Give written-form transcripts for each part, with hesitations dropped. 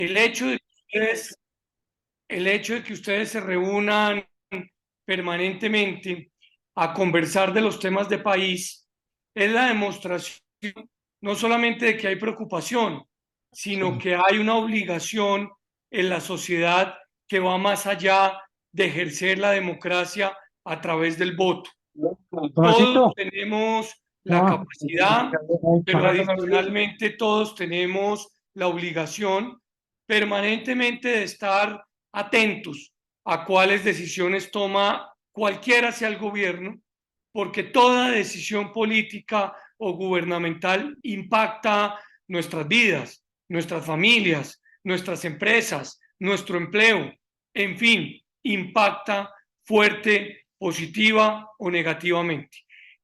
El hecho de que el hecho de que ustedes se reúnan permanentemente a conversar de los temas de país es la demostración no solamente de que hay preocupación, sino Sí. que hay una obligación en la sociedad que va más allá de ejercer la democracia a través del voto. Todos Tomasito, tenemos la no, capacidad, pero adicionalmente todos tenemos la obligación permanentemente de estar atentos a cuáles decisiones toma cualquiera sea el gobierno, porque toda decisión política o gubernamental impacta nuestras vidas, nuestras familias, nuestras empresas, nuestro empleo, en fin, impacta fuerte, positiva o negativamente.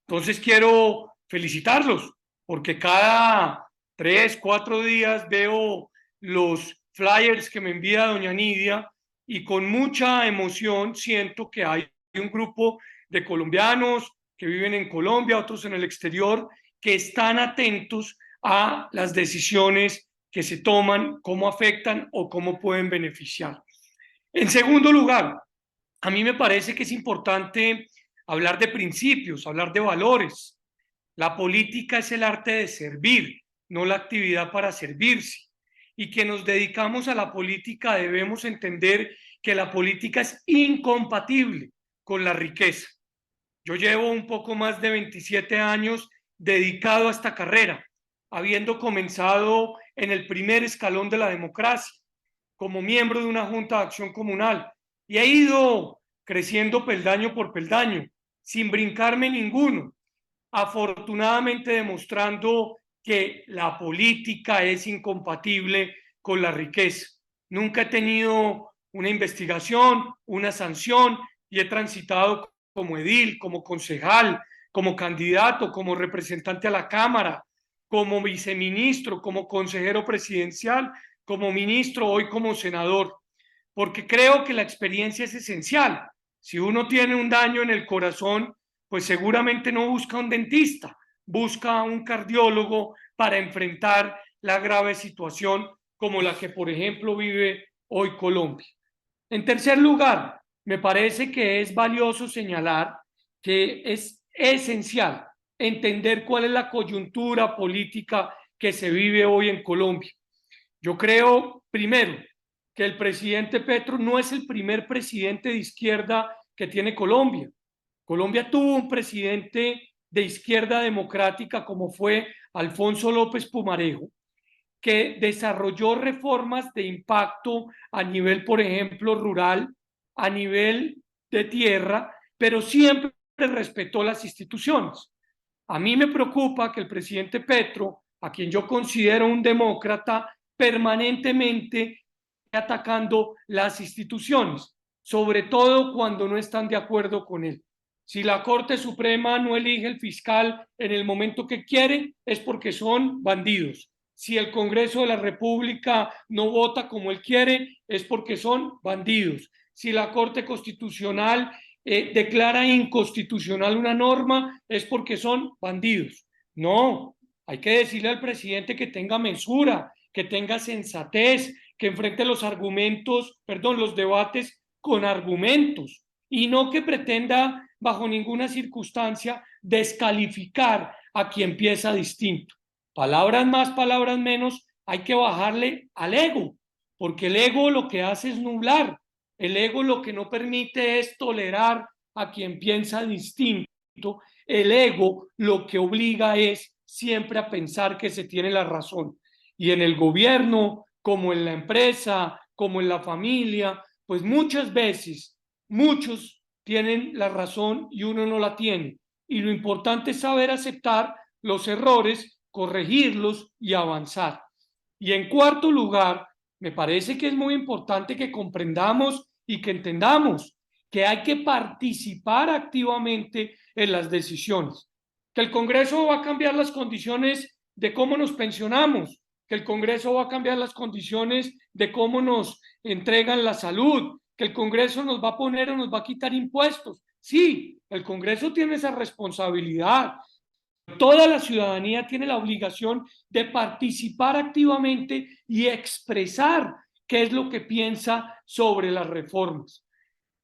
Entonces quiero felicitarlos porque cada 3, 4 días veo los flyers que me envía doña Nidia y con mucha emoción siento que hay un grupo de colombianos que viven en Colombia, otros en el exterior, que están atentos a las decisiones que se toman, cómo afectan o cómo pueden beneficiar. En segundo lugar, a mí me parece que es importante hablar de principios, hablar de valores. La política es el arte de servir, no la actividad para servirse. Y que nos dedicamos a la política debemos entender que la política es incompatible con la riqueza. Yo llevo un poco más de 27 años dedicado a esta carrera, habiendo comenzado en el primer escalón de la democracia, como miembro de una junta de acción comunal, y he ido creciendo peldaño por peldaño, sin brincarme ninguno, afortunadamente demostrando que la política es incompatible con la riqueza. Nunca he tenido una investigación, una sanción y he transitado como edil, como concejal, como candidato, como representante a la Cámara, como viceministro, como consejero presidencial, como ministro, hoy como senador, porque creo que la experiencia es esencial. Si uno tiene un daño en el corazón, pues seguramente no busca un dentista, busca un cardiólogo para enfrentar la grave situación como la que, por ejemplo, vive hoy Colombia. En tercer lugar, me parece que es valioso señalar que es esencial entender cuál es la coyuntura política que se vive hoy en Colombia. Yo creo, primero, que el presidente Petro no es el primer presidente de izquierda que tiene Colombia. Colombia tuvo un presidente de izquierda democrática como fue Alfonso López Pumarejo, que desarrolló reformas de impacto a nivel, por ejemplo, rural, a nivel de tierra, pero siempre respetó las instituciones. A mí me preocupa que el presidente Petro, a quien yo considero un demócrata, permanentemente esté atacando las instituciones, sobre todo cuando no están de acuerdo con él. Si la Corte Suprema no elige el fiscal en el momento que quiere, es porque son bandidos. Si el Congreso de la República no vota como él quiere, es porque son bandidos. Si la Corte Constitucional declara inconstitucional una norma, es porque son bandidos. No, hay que decirle al presidente que tenga mesura, que tenga sensatez, que enfrente los argumentos, perdón, los debates con argumentos y no que pretenda bajo ninguna circunstancia descalificar a quien piensa distinto. Palabras más, palabras menos, hay que bajarle al ego, porque el ego lo que hace es nublar, el ego lo que no permite es tolerar a quien piensa distinto, el ego lo que obliga es siempre a pensar que se tiene la razón. Y en el gobierno, como en la empresa, como en la familia, pues muchas veces, muchos tienen la razón y uno no la tiene. Y lo importante es saber aceptar los errores, corregirlos y avanzar. Y en cuarto lugar, me parece que es muy importante que comprendamos y que entendamos que hay que participar activamente en las decisiones, que el Congreso va a cambiar las condiciones de cómo nos pensionamos, que el Congreso va a cambiar las condiciones de cómo nos entregan la salud, que el Congreso nos va a poner o nos va a quitar impuestos. Sí, el Congreso tiene esa responsabilidad. Toda la ciudadanía tiene la obligación de participar activamente y expresar qué es lo que piensa sobre las reformas.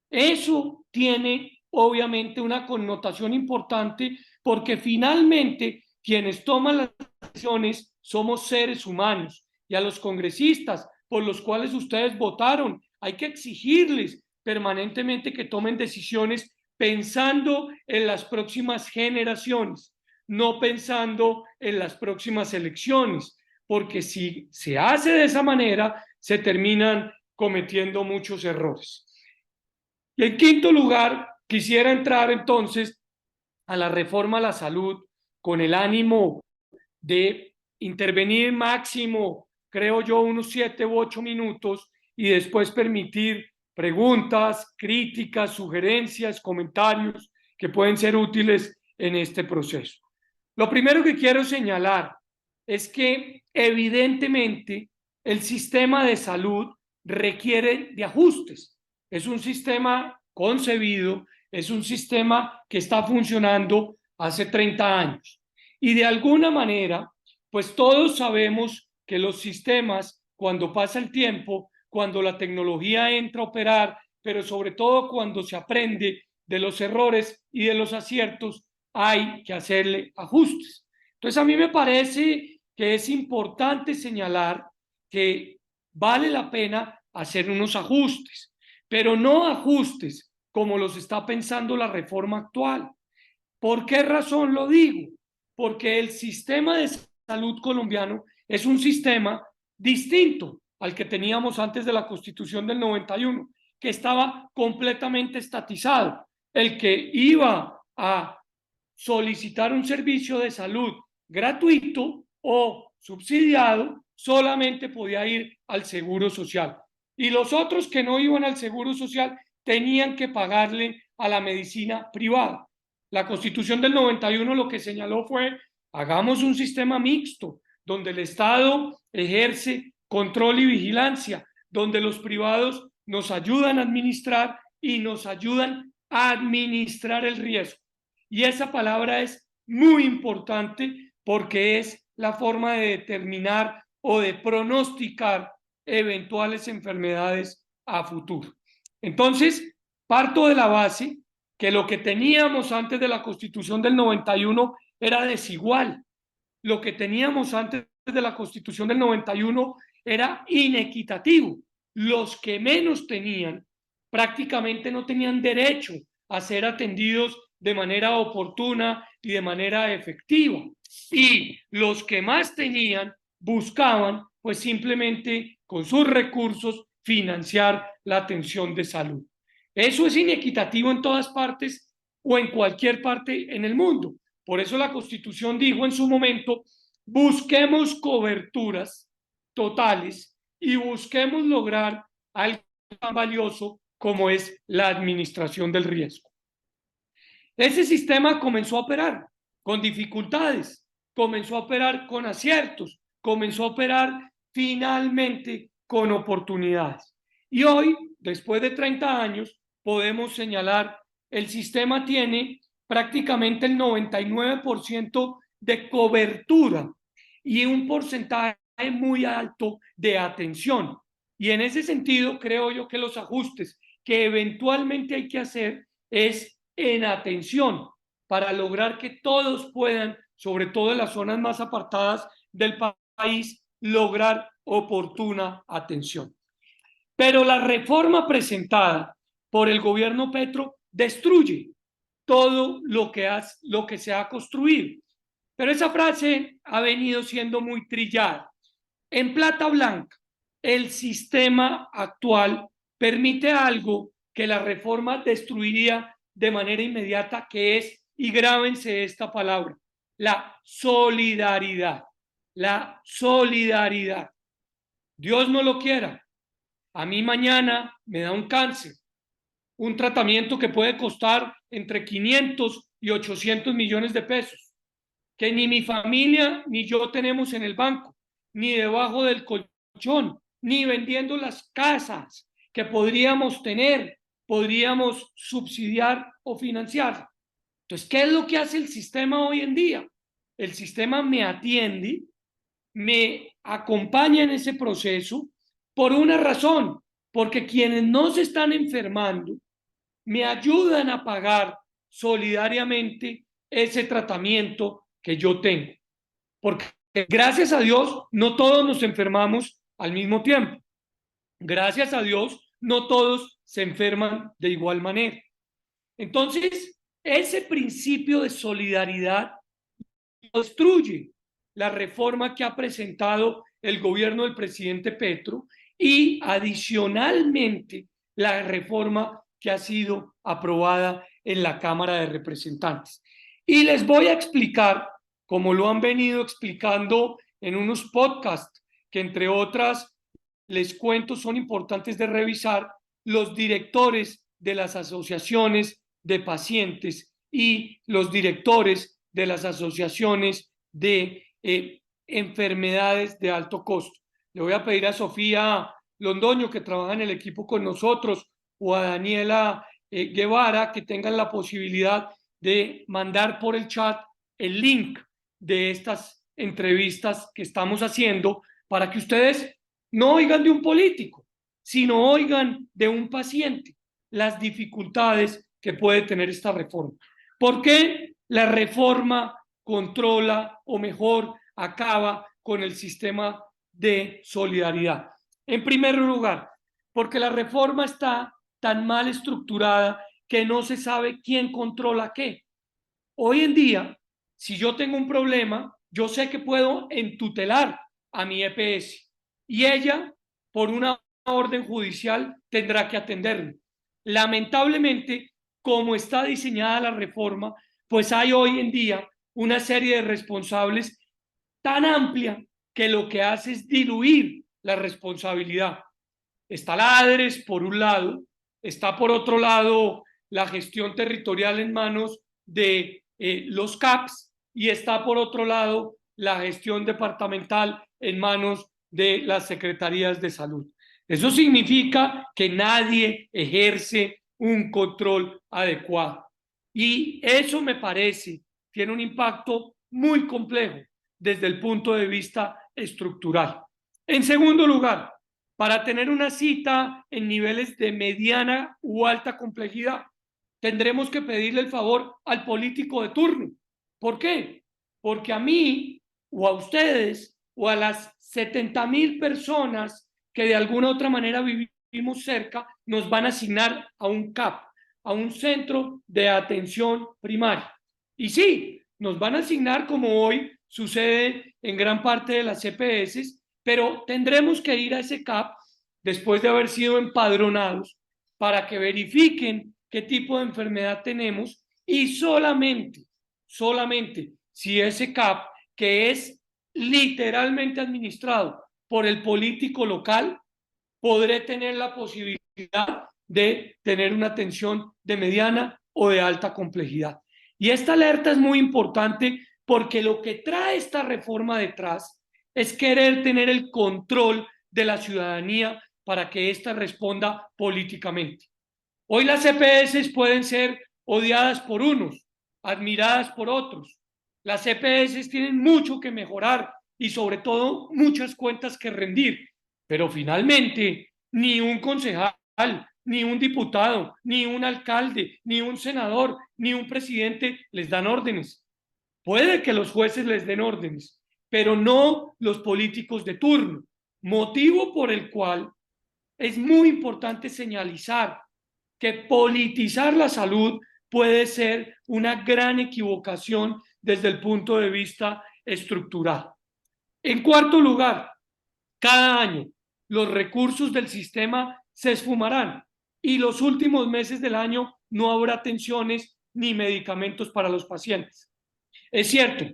Eso tiene obviamente una connotación importante porque finalmente quienes toman las decisiones somos seres humanos y a los congresistas por los cuales ustedes votaron hay que exigirles permanentemente que tomen decisiones pensando en las próximas generaciones, no pensando en las próximas elecciones, porque si se hace de esa manera se terminan cometiendo muchos errores. Y en quinto lugar, quisiera entrar entonces a la reforma a la salud con el ánimo de intervenir máximo, creo yo, unos 7 u 8 minutos y después permitir preguntas, críticas, sugerencias, comentarios que pueden ser útiles en este proceso. Lo primero que quiero señalar es que evidentemente el sistema de salud requiere de ajustes. Es un sistema concebido, es un sistema que está funcionando hace 30 años. Y de alguna manera, pues todos sabemos que los sistemas, cuando pasa el tiempo, cuando la tecnología entra a operar, pero sobre todo cuando se aprende de los errores y de los aciertos, hay que hacerle ajustes. Entonces a mí me parece que es importante señalar que vale la pena hacer unos ajustes, pero no ajustes como los está pensando la reforma actual. ¿Por qué razón lo digo? Porque el sistema de salud colombiano es un sistema distinto al que teníamos antes de la Constitución del 91, que estaba completamente estatizado. El que iba a solicitar un servicio de salud gratuito o subsidiado solamente podía ir al Seguro Social. Y los otros que no iban al Seguro Social tenían que pagarle a la medicina privada. La Constitución del 91 lo que señaló fue: hagamos un sistema mixto, donde el Estado ejerce control y vigilancia, donde los privados nos ayudan a administrar y nos ayudan a administrar el riesgo. Y esa palabra es muy importante porque es la forma de determinar o de pronosticar eventuales enfermedades a futuro. Entonces, parto de la base que lo que teníamos antes de la Constitución del 91 era desigual. Lo que teníamos antes de la Constitución del 91 era inequitativo. Los que menos tenían prácticamente no tenían derecho a ser atendidos de manera oportuna y de manera efectiva. Y los que más tenían buscaban, pues simplemente con sus recursos, financiar la atención de salud. Eso es inequitativo en todas partes o en cualquier parte en el mundo. Por eso la Constitución dijo en su momento: busquemos coberturas totales y busquemos lograr algo tan valioso como es la administración del riesgo. Ese sistema comenzó a operar con dificultades, comenzó a operar con aciertos, comenzó a operar finalmente con oportunidades. Y hoy, después de 30 años, podemos señalar el sistema tiene prácticamente el 99% de cobertura y un porcentaje muy alto de atención. Y en ese sentido, creo yo que los ajustes que eventualmente hay que hacer es en atención para lograr que todos puedan, sobre todo en las zonas más apartadas del país, lograr oportuna atención. Pero la reforma presentada por el gobierno Petro destruye todo lo que se ha construido. Pero esa frase ha venido siendo muy trillada. En plata blanca, el sistema actual permite algo que la reforma destruiría de manera inmediata, que es, y grábense esta palabra, la solidaridad. La solidaridad. Dios no lo quiera. A mí mañana me da un cáncer, un tratamiento que puede costar entre 500 y 800 millones de pesos, que ni mi familia ni yo tenemos en el banco, ni debajo del colchón, ni vendiendo las casas que podríamos tener, podríamos subsidiar o financiar. Entonces, ¿qué es lo que hace el sistema hoy en día? El sistema me atiende, me acompaña en ese proceso, por una razón, porque quienes no se están enfermando me ayudan a pagar solidariamente ese tratamiento que yo tengo. Porque gracias a Dios no todos nos enfermamos al mismo tiempo. Gracias a Dios no todos se enferman de igual manera. Entonces, ese principio de solidaridad destruye la reforma que ha presentado el gobierno del presidente Petro y adicionalmente la reforma que ha sido aprobada en la Cámara de Representantes. Y les voy a explicar, como lo han venido explicando en unos podcasts, que entre otras les cuento son importantes de revisar, los directores de las asociaciones de pacientes y los directores de las asociaciones de enfermedades de alto costo. Le voy a pedir a Sofía Londoño, que trabaja en el equipo con nosotros, o a Daniela Guevara, que tengan la posibilidad de mandar por el chat el link de estas entrevistas que estamos haciendo para que ustedes no oigan de un político, sino oigan de un paciente las dificultades que puede tener esta reforma. ¿Por qué la reforma controla o mejor acaba con el sistema de solidaridad? En primer lugar, porque la reforma está tan mal estructurada que no se sabe quién controla qué. Hoy en día, si yo tengo un problema, yo sé que puedo entutelar a mi EPS y ella, por una orden judicial, tendrá que atenderme. Lamentablemente, como está diseñada la reforma, pues hay hoy en día una serie de responsables tan amplia que lo que hace es diluir la responsabilidad. Está la ADRES por un lado, está por otro lado la gestión territorial en manos de los CAPS y está por otro lado la gestión departamental en manos de las secretarías de salud. Eso significa que nadie ejerce un control adecuado. Y eso me parece tiene un impacto muy complejo desde el punto de vista estructural. En segundo lugar, para tener una cita en niveles de mediana u alta complejidad, tendremos que pedirle el favor al político de turno. ¿Por qué? Porque a mí o a ustedes o a las 70,000 personas que de alguna u otra manera vivimos cerca, nos van a asignar a un CAP, a un centro de atención primaria. Y sí, nos van a asignar como hoy sucede en gran parte de las CPS, pero tendremos que ir a ese CAP después de haber sido empadronados para que verifiquen qué tipo de enfermedad tenemos y solamente si ese CAP, que es literalmente administrado por el político local, podré tener la posibilidad de tener una atención de mediana o de alta complejidad. Y esta alerta es muy importante porque lo que trae esta reforma detrás es querer tener el control de la ciudadanía para que ésta responda políticamente. Hoy las EPS pueden ser odiadas por unos, admiradas por otros. Las EPS tienen mucho que mejorar y sobre todo muchas cuentas que rendir, pero finalmente ni un concejal, ni un diputado, ni un alcalde, ni un senador, ni un presidente les dan órdenes. Puede que los jueces les den órdenes, pero no los políticos de turno, motivo por el cual es muy importante señalizar que politizar la salud puede ser una gran equivocación desde el punto de vista estructural. En cuarto lugar, cada año los recursos del sistema se esfumarán y los últimos meses del año no habrá atenciones ni medicamentos para los pacientes. Es cierto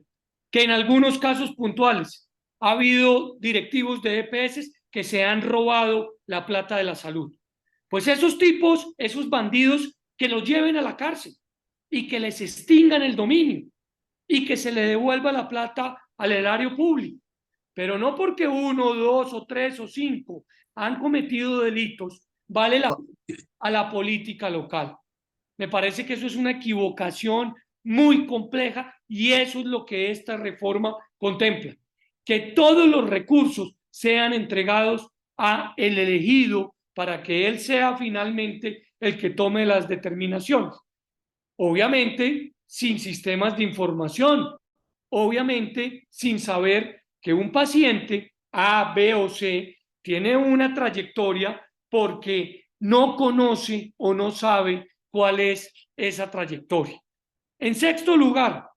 que en algunos casos puntuales ha habido directivos de EPS que se han robado la plata de la salud. Pues esos tipos, esos bandidos, que los lleven a la cárcel y que les extingan el dominio y que se le devuelva la plata al erario público. Pero no porque uno, dos o tres o cinco han cometido delitos, vale a la política local. Me parece que eso es una equivocación muy compleja y eso es lo que esta reforma contempla, que todos los recursos sean entregados a el elegido para que él sea finalmente el que tome las determinaciones. Obviamente, sin sistemas de información, obviamente, sin saber que un paciente A, B o C tiene una trayectoria porque no conoce o no sabe cuál es esa trayectoria. En sexto lugar,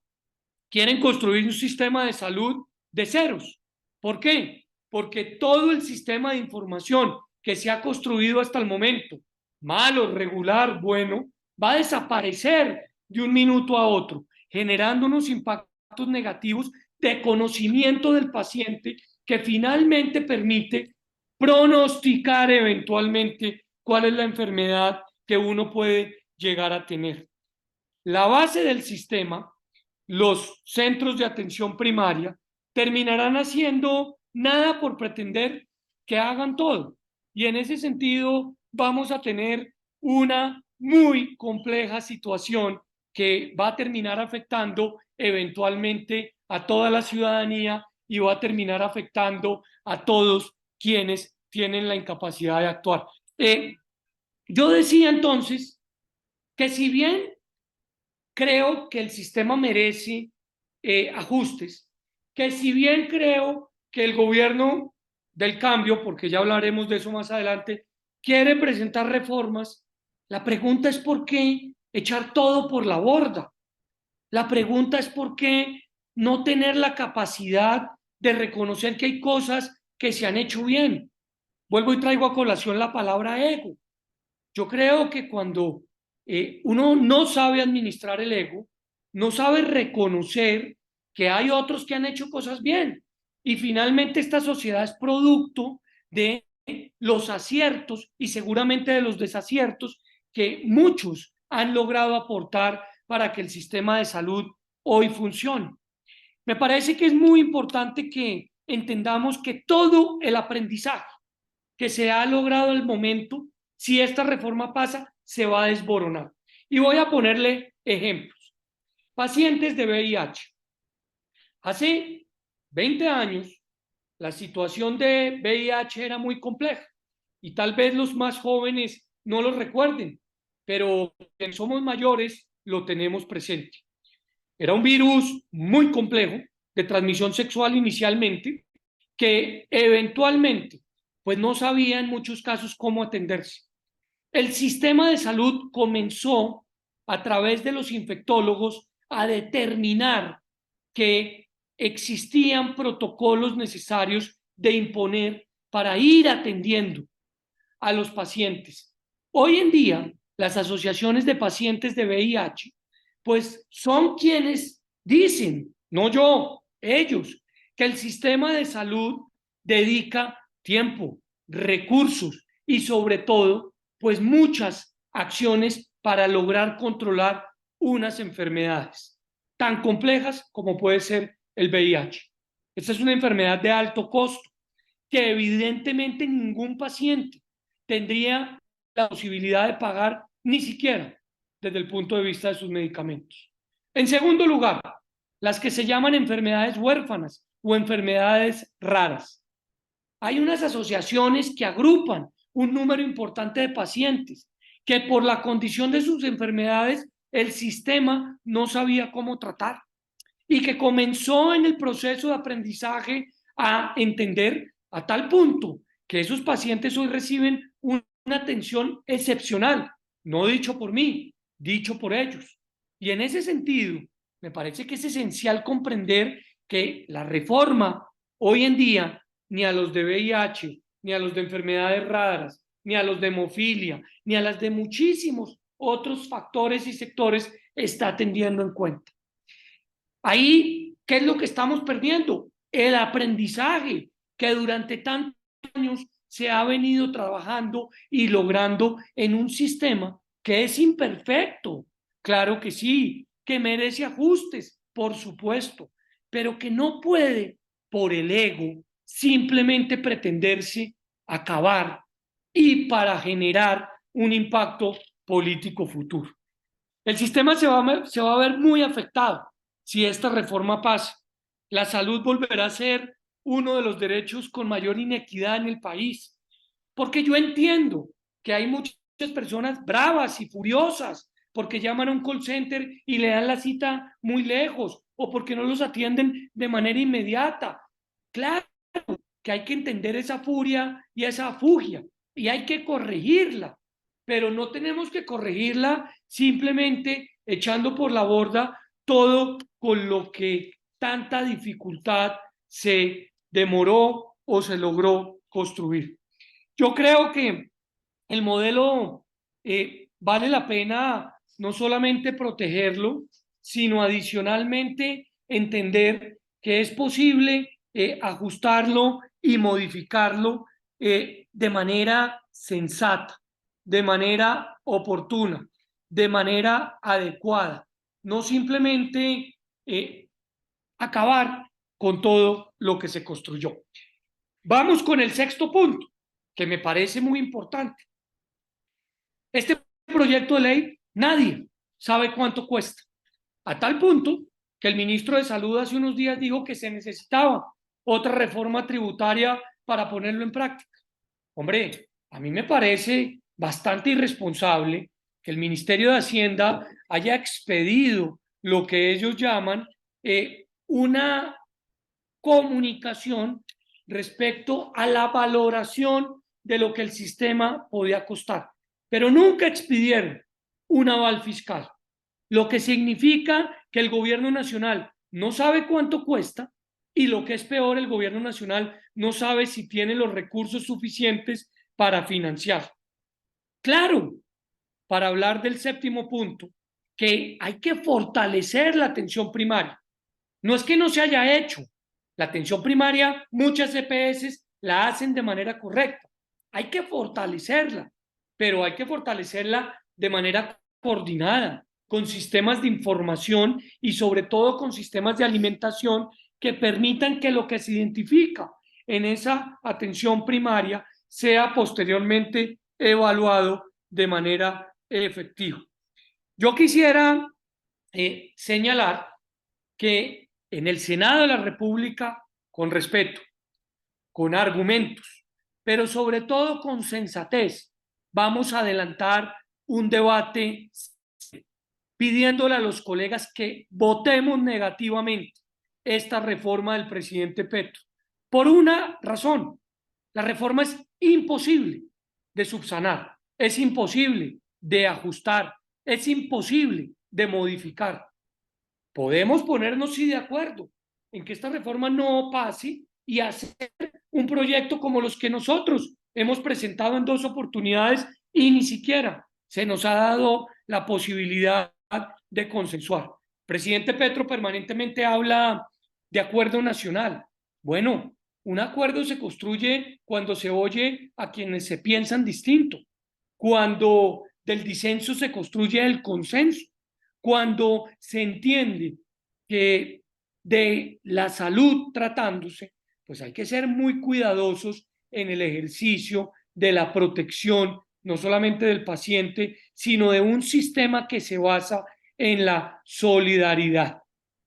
quieren construir un sistema de salud de ceros. ¿Por qué? Porque todo el sistema de información que se ha construido hasta el momento, malo, regular, bueno, va a desaparecer de un minuto a otro, generando unos impactos negativos de conocimiento del paciente que finalmente permite pronosticar eventualmente cuál es la enfermedad que uno puede llegar a tener. La base del sistema, los centros de atención primaria, terminarán haciendo nada por pretender que hagan todo. Y en ese sentido vamos a tener una muy compleja situación que va a terminar afectando eventualmente a toda la ciudadanía y va a terminar afectando a todos quienes tienen la incapacidad de actuar. Yo decía entonces que si bien creo que el sistema merece ajustes, que si bien creo que el gobierno del cambio, porque ya hablaremos de eso más adelante, quiere presentar reformas, la pregunta es por qué echar todo por la borda. La pregunta es por qué no tener la capacidad de reconocer que hay cosas que se han hecho bien. Vuelvo y traigo a colación la palabra ego. Yo creo que cuando uno no sabe administrar el ego, no sabe reconocer que hay otros que han hecho cosas bien. Y finalmente esta sociedad es producto de los aciertos y seguramente de los desaciertos que muchos han logrado aportar para que el sistema de salud hoy funcione. Me parece que es muy importante que entendamos que todo el aprendizaje que se ha logrado el momento, si esta reforma pasa, se va a desboronar. Y voy a ponerle ejemplos. Pacientes de VIH. Hace 20 años, la situación de VIH era muy compleja y tal vez los más jóvenes no lo recuerden, pero quienes somos mayores lo tenemos presente. Era un virus muy complejo de transmisión sexual inicialmente, que eventualmente pues no sabía en muchos casos cómo atenderse. El sistema de salud comenzó a través de los infectólogos a determinar que existían protocolos necesarios de imponer para ir atendiendo a los pacientes. Hoy en día, las asociaciones de pacientes de VIH, pues son quienes dicen, no yo, ellos, que el sistema de salud dedica tiempo, recursos y sobre todo, pues muchas acciones para lograr controlar unas enfermedades tan complejas como puede ser el VIH. Esta es una enfermedad de alto costo que evidentemente ningún paciente tendría la posibilidad de pagar ni siquiera desde el punto de vista de sus medicamentos. En segundo lugar, las que se llaman enfermedades huérfanas o enfermedades raras. Hay unas asociaciones que agrupan un número importante de pacientes que por la condición de sus enfermedades el sistema no sabía cómo tratar y que comenzó en el proceso de aprendizaje a entender a tal punto que esos pacientes hoy reciben una atención excepcional, no dicho por mí, dicho por ellos. Y en ese sentido, me parece que es esencial comprender que la reforma hoy en día, ni a los de VIH, ni a los de enfermedades raras, ni a los de hemofilia, ni a las de muchísimos otros factores y sectores está teniendo en cuenta. Ahí, ¿qué es lo que estamos perdiendo? El aprendizaje que durante tantos años se ha venido trabajando y logrando en un sistema que es imperfecto, claro que sí, que merece ajustes, por supuesto, pero que no puede, por el ego, simplemente pretenderse acabar y para generar un impacto político futuro. El sistema se va a ver muy afectado si esta reforma pasa. La salud volverá a ser uno de los derechos con mayor inequidad en el país. Porque yo entiendo que hay muchas personas bravas y furiosas porque llaman a un call center y le dan la cita muy lejos o porque no los atienden de manera inmediata. Claro que hay que entender esa furia y esa fugia y hay que corregirla, pero no tenemos que corregirla simplemente echando por la borda todo con lo que tanta dificultad se demoró o se logró construir. Yo creo que el modelo vale la pena no solamente protegerlo, sino adicionalmente entender que es posible ajustarlo y modificarlo de manera sensata, de manera oportuna, de manera adecuada, no simplemente acabar con todo lo que se construyó. Vamos con el sexto punto, que me parece muy importante. Este proyecto de ley, nadie sabe cuánto cuesta, a tal punto que el ministro de Salud hace unos días dijo que se necesitaba otra reforma tributaria para ponerlo en práctica. Hombre, a mí me parece bastante irresponsable que el Ministerio de Hacienda haya expedido lo que ellos llaman una comunicación respecto a la valoración de lo que el sistema podía costar, pero nunca expidieron un aval fiscal, lo que significa que el gobierno nacional no sabe cuánto cuesta y lo que es peor, el gobierno nacional no sabe si tiene los recursos suficientes para financiar. Claro, para hablar del séptimo punto, que hay que fortalecer la atención primaria. No es que no se haya hecho. La atención primaria, muchas EPS la hacen de manera correcta. Hay que fortalecerla, pero hay que fortalecerla de manera coordinada, con sistemas de información y sobre todo con sistemas de alimentación que permitan que lo que se identifica en esa atención primaria sea posteriormente evaluado de manera efectiva. Yo quisiera señalar que en el Senado de la República, con respeto, con argumentos, pero sobre todo con sensatez, vamos a adelantar un debate pidiéndole a los colegas que votemos negativamente esta reforma del presidente Petro. Por una razón, la reforma es imposible de subsanar, es imposible de ajustar, es imposible de modificar. Podemos ponernos sí de acuerdo en que esta reforma no pase y hacer un proyecto como los que nosotros hemos presentado en 2 oportunidades y ni siquiera se nos ha dado la posibilidad de consensuar. El presidente Petro permanentemente habla de acuerdo nacional. Bueno, un acuerdo se construye cuando se oye a quienes se piensan distinto, cuando del disenso se construye el consenso, cuando se entiende que de la salud tratándose, pues hay que ser muy cuidadosos en el ejercicio de la protección, no solamente del paciente, sino de un sistema que se basa en la solidaridad.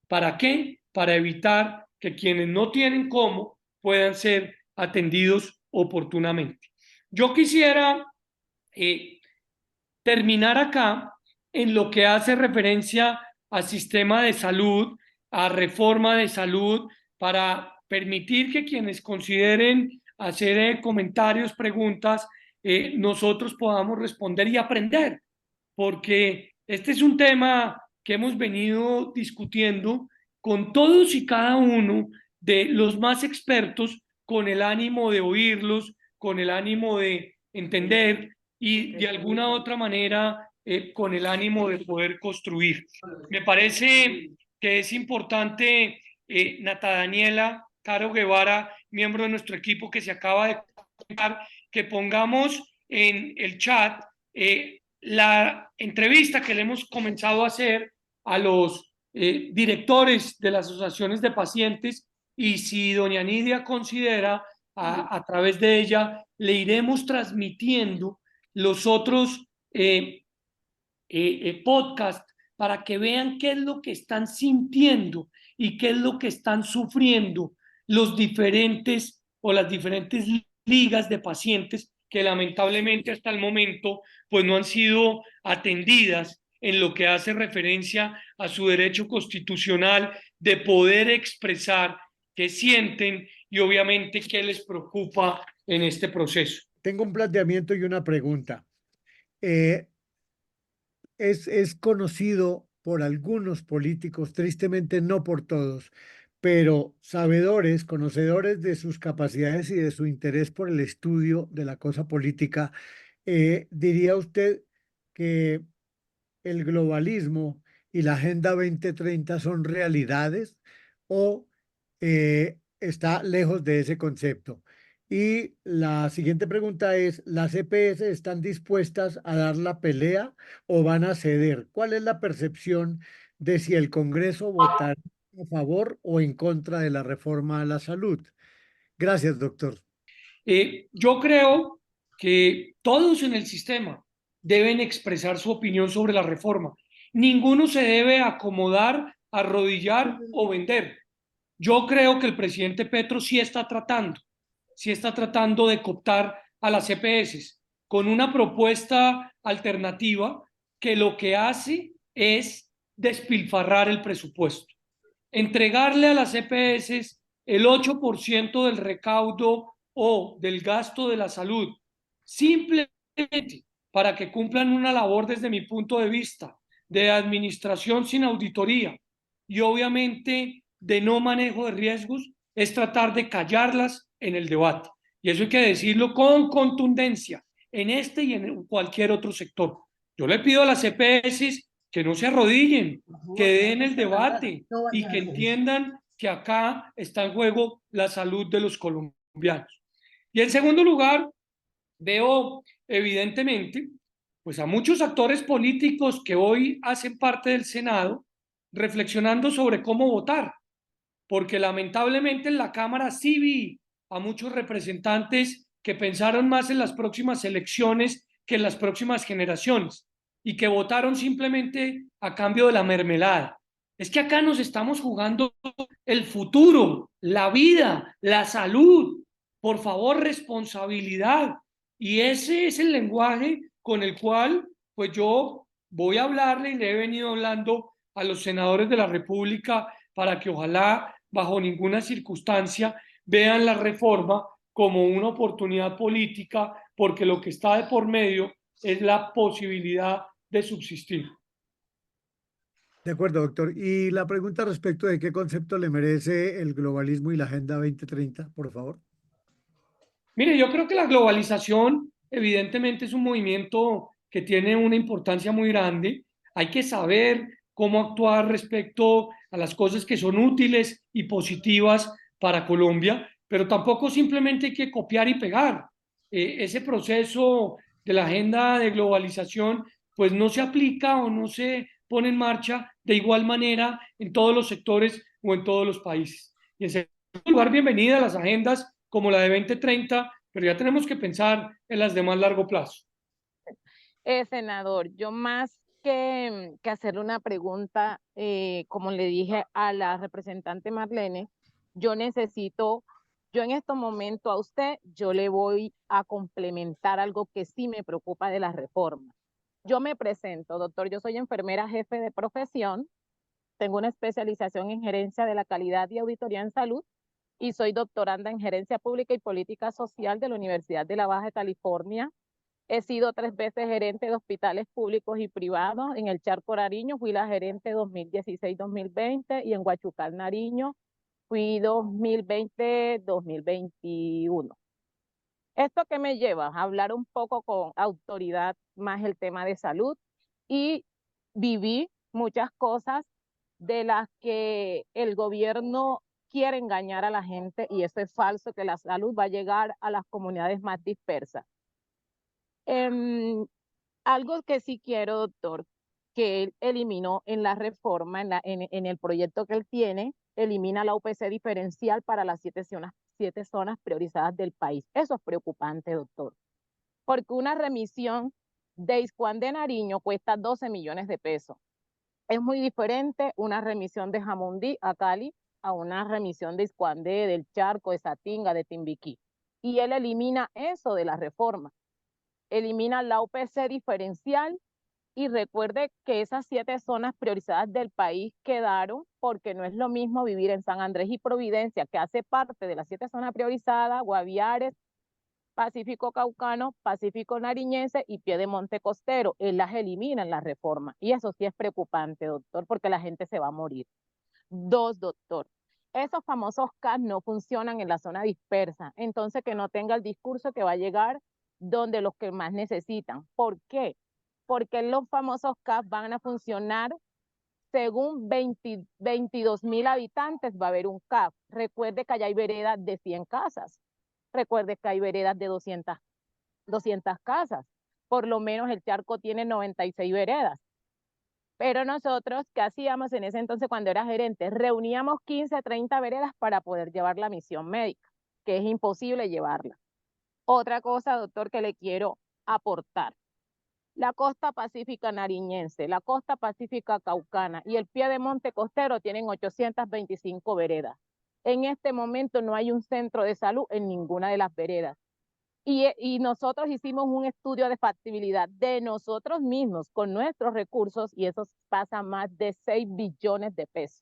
¿Para qué? Para evitar que quienes no tienen cómo puedan ser atendidos oportunamente. Yo quisiera terminar acá en lo que hace referencia al sistema de salud, a reforma de salud, para permitir que quienes consideren hacer comentarios, preguntas, nosotros podamos responder y aprender, porque este es un tema que hemos venido discutiendo con todos y cada uno de los más expertos, con el ánimo de oírlos, con el ánimo de entender y de alguna otra manera con el ánimo de poder construir. Me parece que es importante, Nata Daniela, Caro Guevara, miembro de nuestro equipo que se acaba de comentar, que pongamos en el chat la entrevista que le hemos comenzado a hacer a los directores de las asociaciones de pacientes y si doña Nidia considera a través de ella le iremos transmitiendo los otros podcasts para que vean qué es lo que están sintiendo y qué es lo que están sufriendo los diferentes o las diferentes ligas de pacientes que lamentablemente hasta el momento pues no han sido atendidas en lo que hace referencia a su derecho constitucional de poder expresar qué sienten y obviamente qué les preocupa en este proceso. Tengo un planteamiento y una pregunta. Eh, es conocido por algunos políticos, tristemente no por todos, pero sabedores, conocedores de sus capacidades y de su interés por el estudio de la cosa política, ¿diría usted que el globalismo y la Agenda 2030 son realidades o está lejos de ese concepto? Y la siguiente pregunta es, ¿las EPS están dispuestas a dar la pelea o van a ceder? ¿Cuál es la percepción de si el Congreso votará a favor o en contra de la reforma a la salud? Gracias, doctor. Yo creo que todos en el sistema deben expresar su opinión sobre la reforma. Ninguno se debe acomodar, arrodillar o vender. Yo creo que el presidente Petro sí está tratando de cooptar a las EPS con una propuesta alternativa que lo que hace es despilfarrar el presupuesto, entregarle a las EPS el 8% del recaudo o del gasto de la salud, simplemente para que cumplan una labor desde mi punto de vista de administración sin auditoría y obviamente de no manejo de riesgos, es tratar de callarlas en el debate. Y eso hay que decirlo con contundencia en este y en cualquier otro sector. Yo le pido a las EPS que no se arrodillen, que den el debate y que entiendan que acá está en juego la salud de los colombianos. Y en segundo lugar, veo evidentemente pues a muchos actores políticos que hoy hacen parte del Senado reflexionando sobre cómo votar, porque lamentablemente en la Cámara sí vi a muchos representantes que pensaron más en las próximas elecciones que en las próximas generaciones y que votaron simplemente a cambio de la mermelada. Es que acá nos estamos jugando el futuro, la vida, la salud. Por favor, responsabilidad. Y ese es el lenguaje con el cual pues yo voy a hablarle y le he venido hablando a los senadores de la República para que ojalá bajo ninguna circunstancia vean la reforma como una oportunidad política, porque lo que está de por medio es la posibilidad de subsistir. De acuerdo, doctor. Y la pregunta respecto de qué concepto le merece el globalismo y la Agenda 2030, por favor. Mire, yo creo que la globalización evidentemente es un movimiento que tiene una importancia muy grande. Hay que saber cómo actuar respecto a las cosas que son útiles y positivas para Colombia, pero tampoco simplemente hay que copiar y pegar. Ese proceso de la agenda de globalización pues no se aplica o no se pone en marcha de igual manera en todos los sectores o en todos los países. Y en segundo lugar, bienvenida a las agendas como la de 2030, pero ya tenemos que pensar en las de más largo plazo. Senador, yo más que hacerle una pregunta, como le dije a la representante Marlene, yo necesito, yo en este momento a usted, yo le voy a complementar algo que sí me preocupa de la reforma. Yo me presento, doctor, yo soy enfermera jefe de profesión, tengo una especialización en gerencia de la calidad y auditoría en salud y soy doctoranda en gerencia pública y política social de la Universidad de la Baja California. He sido 3 veces gerente de hospitales públicos y privados. En el Charco Nariño fui la gerente 2016-2020 y en Huachucal Nariño fui 2020-2021. Esto que me lleva a hablar un poco con autoridad más el tema de salud y viví muchas cosas de las que el gobierno quiere engañar a la gente y eso es falso, que la salud va a llegar a las comunidades más dispersas. Algo que sí quiero, doctor, que él eliminó en la reforma, en el proyecto que él tiene, elimina la UPC diferencial para las 7 zonas priorizadas del país. Eso es preocupante, doctor, porque una remisión de Iscuán de Nariño cuesta 12 millones de pesos. Es muy diferente una remisión de Jamundí a Cali a una remisión de Iscuandé, del Charco, de Satinga, de Timbiquí. Y él elimina eso de la reforma. elimina la UPC diferencial y recuerde que esas 7 zonas priorizadas del país quedaron porque no es lo mismo vivir en San Andrés y Providencia, que hace parte de las 7 zonas priorizadas, Guaviares, Pacífico Caucano, Pacífico Nariñense y Piedemonte Costero. Él las elimina en la reforma. Y eso sí es preocupante, doctor, porque la gente se va a morir. 2, doctor. Esos famosos CAS no funcionan en la zona dispersa. Entonces, que no tenga el discurso que va a llegar donde los que más necesitan. ¿Por qué? Porque los famosos CAS van a funcionar según 22.000 habitantes va a haber un CAF. Recuerde que allá hay veredas de 100 casas. Recuerde que hay veredas de 200 casas. Por lo menos el Charco tiene 96 veredas. Pero nosotros, ¿qué hacíamos en ese entonces cuando era gerente? Reuníamos 15, 30 veredas para poder llevar la misión médica, que es imposible llevarla. Otra cosa, doctor, que le quiero aportar. La costa pacífica nariñense, la costa pacífica caucana y el Piedemonte Costero tienen 825 veredas. En este momento no hay un centro de salud en ninguna de las veredas. Y nosotros hicimos un estudio de factibilidad de nosotros mismos con nuestros recursos y eso pasa más de 6 billones de pesos.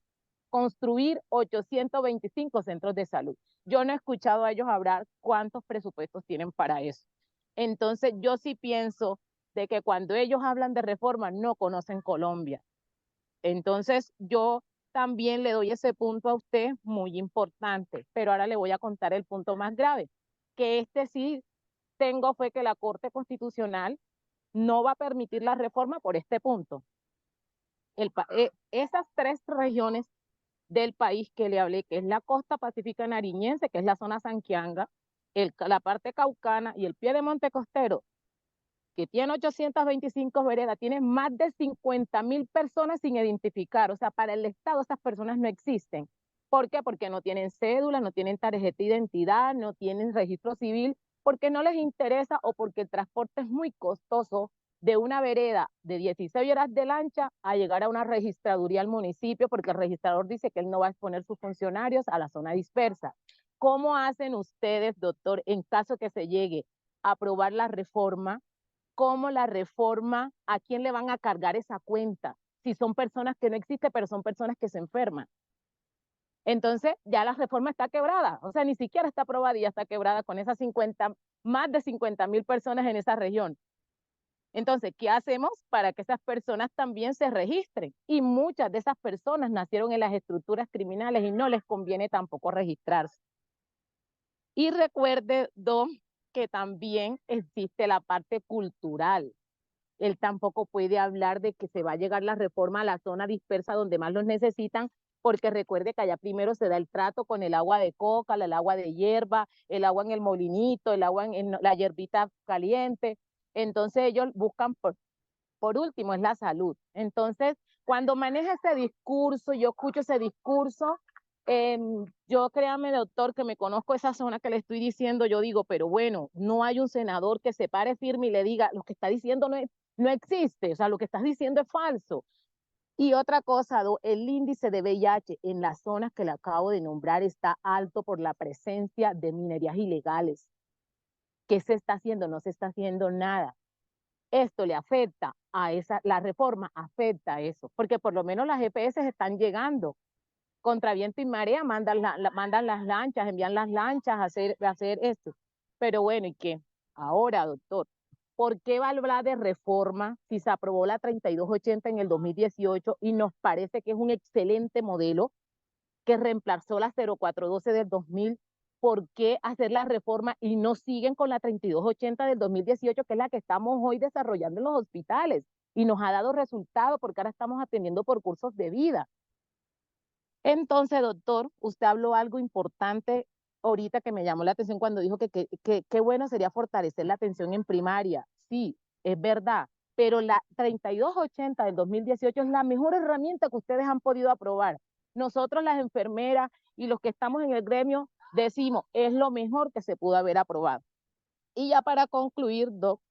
Construir 825 centros de salud. Yo no he escuchado a ellos hablar cuántos presupuestos tienen para eso. Entonces yo sí pienso de que cuando ellos hablan de reforma no conocen Colombia. Entonces yo también le doy ese punto a usted muy importante, pero ahora le voy a contar el punto más grave, que este sí fue que la Corte Constitucional no va a permitir la reforma por este punto. Esas 3 regiones del país que le hablé, que es la costa pacífica nariñense, que es la zona Sanquianga, la parte caucana y el Piedemonte Costero, que tiene 825 veredas, tiene más de 50.000 personas sin identificar. O sea, para el Estado esas personas no existen. ¿Por qué? Porque no tienen cédula, no tienen tarjeta de identidad, no tienen registro civil, porque no les interesa o porque el transporte es muy costoso de una vereda de 16 horas de lancha a llegar a una registraduría al municipio, porque el registrador dice que él no va a exponer sus funcionarios a la zona dispersa. ¿Cómo hacen ustedes, doctor, en caso que se llegue a aprobar la reforma? ¿Cómo la reforma, a quién le van a cargar esa cuenta? Si son personas que no existen, pero son personas que se enferman. Entonces, ya la reforma está quebrada. O sea, ni siquiera está aprobada y ya está quebrada con esas más de 50.000 personas en esa región. Entonces, ¿qué hacemos para que esas personas también se registren? Y muchas de esas personas nacieron en las estructuras criminales y no les conviene tampoco registrarse. Y recuerde, Don, que también existe la parte cultural. Él tampoco puede hablar de que se va a llegar la reforma a la zona dispersa donde más los necesitan, porque recuerde que allá primero se da el trato con el agua de coca, el agua de hierba, el agua en el molinito, el agua en la hierbita caliente. Entonces ellos buscan, por último, es la salud. Entonces, cuando maneja ese discurso, yo escucho ese discurso, yo créame, doctor, que me conozco esa zona que le estoy diciendo, yo digo, pero bueno, no hay un senador que se pare firme y le diga, lo que está diciendo no existe, o sea, lo que estás diciendo es falso. Y otra cosa, el índice de VIH en las zonas que le acabo de nombrar está alto por la presencia de minerías ilegales. ¿Qué se está haciendo? No se está haciendo nada. Esto le afecta a la reforma afecta a eso, porque por lo menos las GPS están llegando. Contra viento y marea mandan las lanchas, envían las lanchas a hacer esto. Pero bueno, ¿y qué? Ahora, doctor, ¿por qué va a hablar de reforma si se aprobó la 3280 en el 2018 y nos parece que es un excelente modelo que reemplazó la 0412 del 2000? ¿Por qué hacer la reforma y no siguen con la 3280 del 2018, que es la que estamos hoy desarrollando en los hospitales? Y nos ha dado resultados porque ahora estamos atendiendo por cursos de vida. Entonces, doctor, usted habló algo importante ahorita que me llamó la atención cuando dijo que qué bueno sería fortalecer la atención en primaria. Sí, es verdad, pero la 3280 del 2018 es la mejor herramienta que ustedes han podido aprobar. Nosotros, las enfermeras y los que estamos en el gremio, decimos, es lo mejor que se pudo haber aprobado. Y ya para concluir, doc,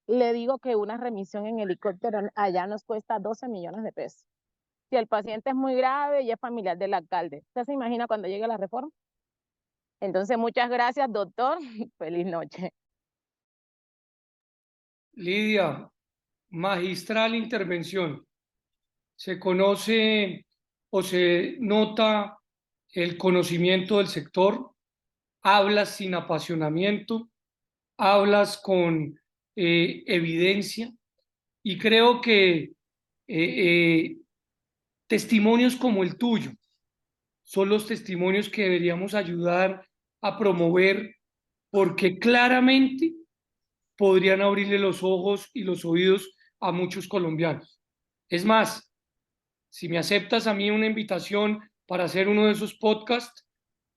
le digo que una remisión en helicóptero allá nos cuesta 12 millones de pesos. Si el paciente es muy grave y es familiar del alcalde, ¿usted se imagina cuando llegue la reforma? Entonces, muchas gracias, doctor. Feliz noche. Lidia, magistral intervención. Se conoce o se nota el conocimiento del sector, hablas sin apasionamiento, hablas con evidencia, y creo que testimonios como el tuyo son los testimonios que deberíamos ayudar a promover, porque claramente podrían abrirle los ojos y los oídos a muchos colombianos. Es más, si me aceptas a mí una invitación para hacer uno de esos podcasts,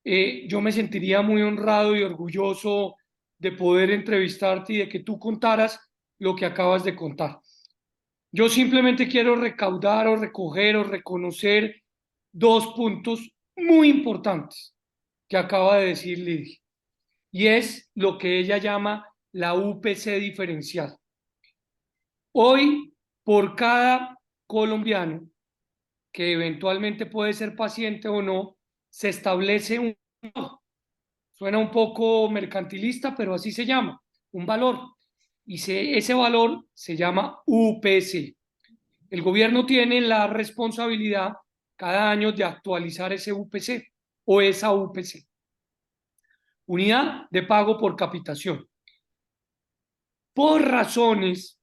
yo me sentiría muy honrado y orgulloso de poder entrevistarte y de que tú contaras lo que acabas de contar. Yo simplemente quiero recaudar o recoger o reconocer dos puntos muy importantes que acaba de decir Lidia, y es lo que ella llama la UPC diferencial. Hoy, por cada colombiano que eventualmente puede ser paciente o no, se establece un valor. Suena un poco mercantilista, pero así se llama, un valor. Y ese valor se llama UPC. El gobierno tiene la responsabilidad cada año de actualizar ese UPC o esa UPC. Unidad de pago por capitación. Por razones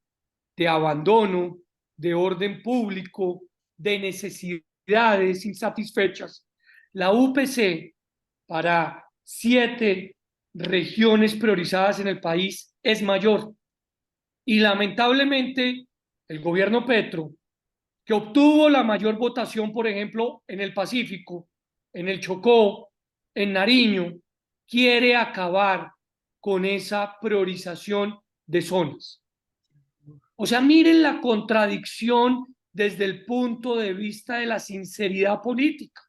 de abandono, de orden público, de necesidades insatisfechas, la UPC para 7 regiones priorizadas en el país es mayor. Y lamentablemente el gobierno Petro, que obtuvo la mayor votación, por ejemplo, en el Pacífico, en el Chocó, en Nariño, quiere acabar con esa priorización de zonas. O sea, miren la contradicción desde el punto de vista de la sinceridad política.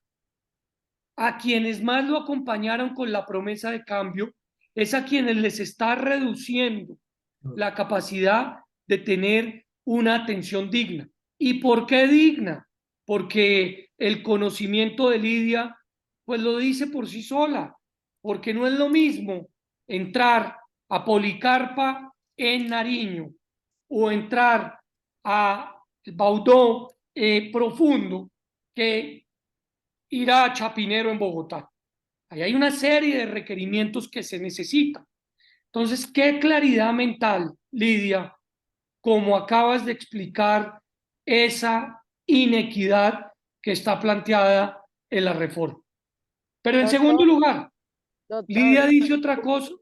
A quienes más lo acompañaron con la promesa de cambio es a quienes les está reduciendo la capacidad de tener una atención digna. ¿Y por qué digna? Porque el conocimiento de Lidia pues lo dice por sí sola, porque no es lo mismo entrar a Policarpa en Nariño o entrar a Baudó profundo que ir a Chapinero en Bogotá. Ahí hay una serie de requerimientos que se necesitan. Entonces, qué claridad mental, Lidia, como acabas de explicar esa inequidad que está planteada en la reforma. Pero en segundo lugar, Lidia dice otra cosa.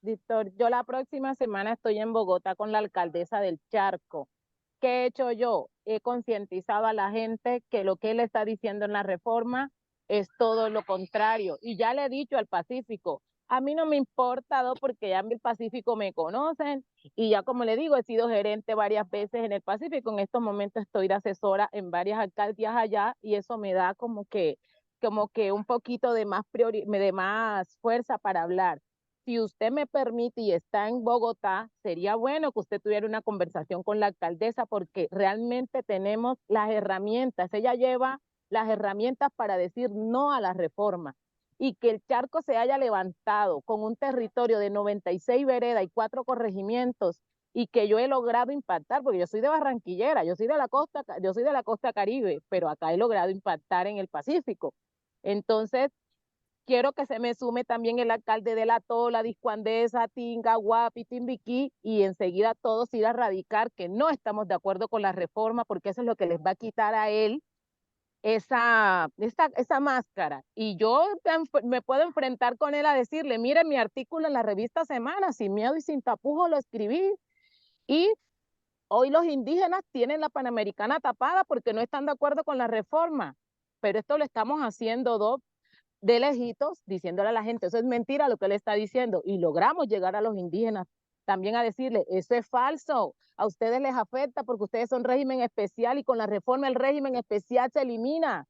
Doctor, yo la próxima semana estoy en Bogotá con la alcaldesa del Charco. ¿Qué he hecho yo? He concientizado a la gente que lo que él está diciendo en la reforma es todo lo contrario. Y ya le he dicho al Pacífico, a mí no me importa, porque ya en el Pacífico me conocen y ya como le digo, he sido gerente varias veces en el Pacífico. En estos momentos estoy de asesora en varias alcaldías allá y eso me da como que un poquito de más fuerza para hablar. Si usted me permite y está en Bogotá, sería bueno que usted tuviera una conversación con la alcaldesa porque realmente tenemos las herramientas. Ella lleva las herramientas para decir no a la reforma y que el Charco se haya levantado con un territorio de 96 veredas y 4 corregimientos y que yo he logrado impactar, porque yo soy de Barranquillera, yo soy de la costa Caribe, pero acá he logrado impactar en el Pacífico. Entonces, quiero que se me sume también el alcalde de La Tola, Discuandesa, Tinga, Guapi, Timbiquí, y enseguida todos ir a radicar que no estamos de acuerdo con la reforma, porque eso es lo que les va a quitar a él esa máscara. Y yo me puedo enfrentar con él a decirle, mire mi artículo en la revista Semana, sin miedo y sin tapujos lo escribí, y hoy los indígenas tienen la Panamericana tapada porque no están de acuerdo con la reforma, pero esto lo estamos haciendo, de lejitos, diciéndole a la gente, eso es mentira lo que él está diciendo, y logramos llegar a los indígenas también a decirle, eso es falso, a ustedes les afecta porque ustedes son régimen especial y con la reforma el régimen especial se elimina,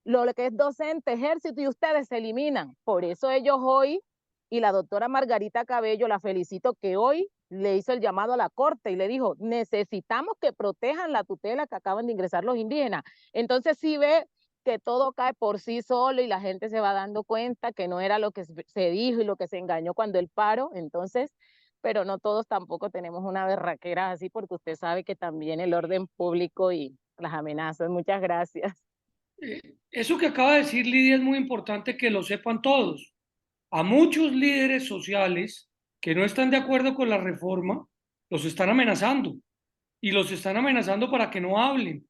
lo que es docente, ejército y ustedes se eliminan, por eso ellos hoy, y la doctora Margarita Cabello, la felicito que hoy le hizo el llamado a la corte y le dijo, necesitamos que protejan la tutela que acaban de ingresar los indígenas. Entonces sí ve que todo cae por sí solo y la gente se va dando cuenta que no era lo que se dijo y lo que se engañó cuando el paro, entonces, pero no todos tampoco tenemos una berraquera así, porque usted sabe que también el orden público y las amenazas. Muchas gracias. Eso que acaba de decir Lidia es muy importante que lo sepan todos. A muchos líderes sociales que no están de acuerdo con la reforma, los están amenazando y los están amenazando para que no hablen.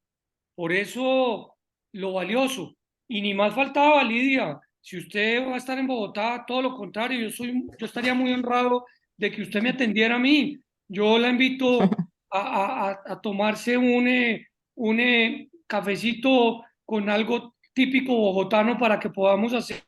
Por eso lo valioso. Y ni más faltaba, Lidia, si usted va a estar en Bogotá, todo lo contrario, yo estaría muy honrado de que usted me atendiera a mí. Yo la invito a tomarse un cafecito con algo típico bogotano para que podamos hacer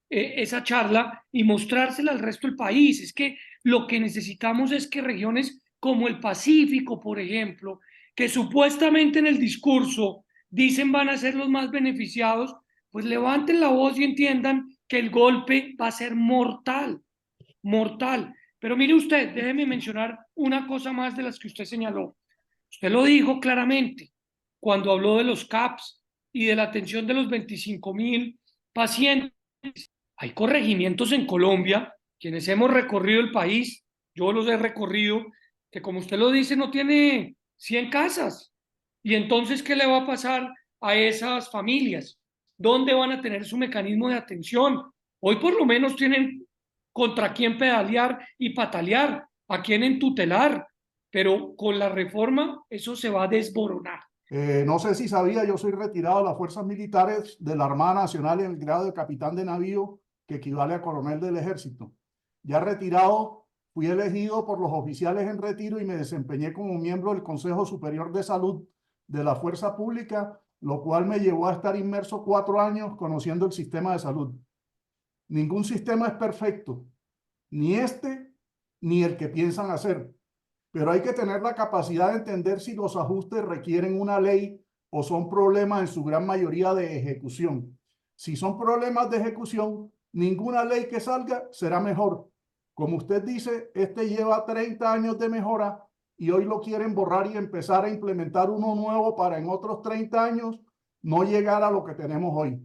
esa charla y mostrársela al resto del país. Es que lo que necesitamos es que regiones como el Pacífico, por ejemplo, que supuestamente en el discurso dicen van a ser los más beneficiados, pues levanten la voz y entiendan que el golpe va a ser mortal, mortal. Pero mire usted, déjeme mencionar una cosa más de las que usted señaló. Usted lo dijo claramente cuando habló de los CAPS y de la atención de los 25.000 pacientes. Hay corregimientos en Colombia, quienes hemos recorrido el país, yo los he recorrido, que como usted lo dice, no tiene 100 casas. Y entonces, ¿qué le va a pasar a esas familias? ¿Dónde van a tener su mecanismo de atención? Hoy por lo menos tienen contra quién pedalear y patalear, a quién entutelar, pero con la reforma eso se va a desboronar. No sé si sabía, yo soy retirado de las fuerzas militares de la Armada Nacional en el grado de capitán de navío, que equivale a coronel del ejército. Ya retirado, fui elegido por los oficiales en retiro y me desempeñé como miembro del Consejo Superior de Salud de la Fuerza Pública, lo cual me llevó a estar inmerso 4 años conociendo el sistema de salud. Ningún sistema es perfecto, ni este ni el que piensan hacer, pero hay que tener la capacidad de entender si los ajustes requieren una ley o son problemas en su gran mayoría de ejecución. Si son problemas de ejecución, ninguna ley que salga será mejor. Como usted dice, este lleva 30 años de mejora y hoy lo quieren borrar y empezar a implementar uno nuevo para en otros 30 años no llegar a lo que tenemos hoy.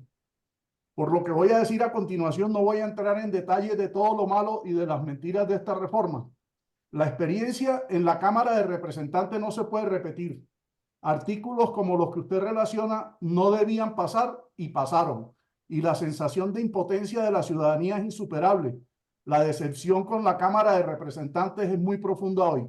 Por lo que voy a decir a continuación, no voy a entrar en detalles de todo lo malo y de las mentiras de esta reforma. La experiencia en la Cámara de Representantes no se puede repetir. Artículos como los que usted relaciona no debían pasar y pasaron. Y la sensación de impotencia de la ciudadanía es insuperable. La decepción con la Cámara de Representantes es muy profunda hoy.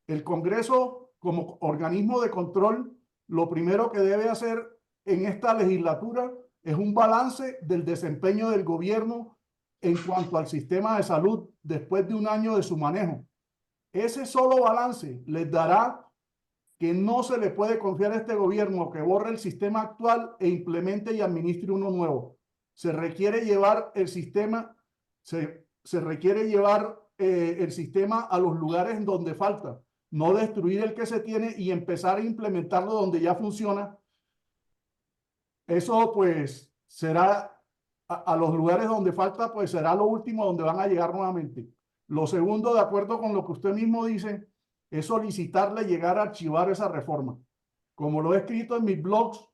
El Congreso, como organismo de control, lo primero que debe hacer en esta legislatura es un balance del desempeño del gobierno en cuanto al sistema de salud después de un año de su manejo. Ese solo balance les dará que no se le puede confiar a este gobierno que borre el sistema actual e implemente y administre uno nuevo. Se requiere llevar el sistema, el sistema a los lugares en donde falta, no destruir el que se tiene y empezar a implementarlo donde ya funciona. Eso pues será a los lugares donde falta, pues será lo último donde van a llegar nuevamente. Lo segundo, de acuerdo con lo que usted mismo dice, es solicitarle llegar a archivar esa reforma. Como lo he escrito en mis blogs,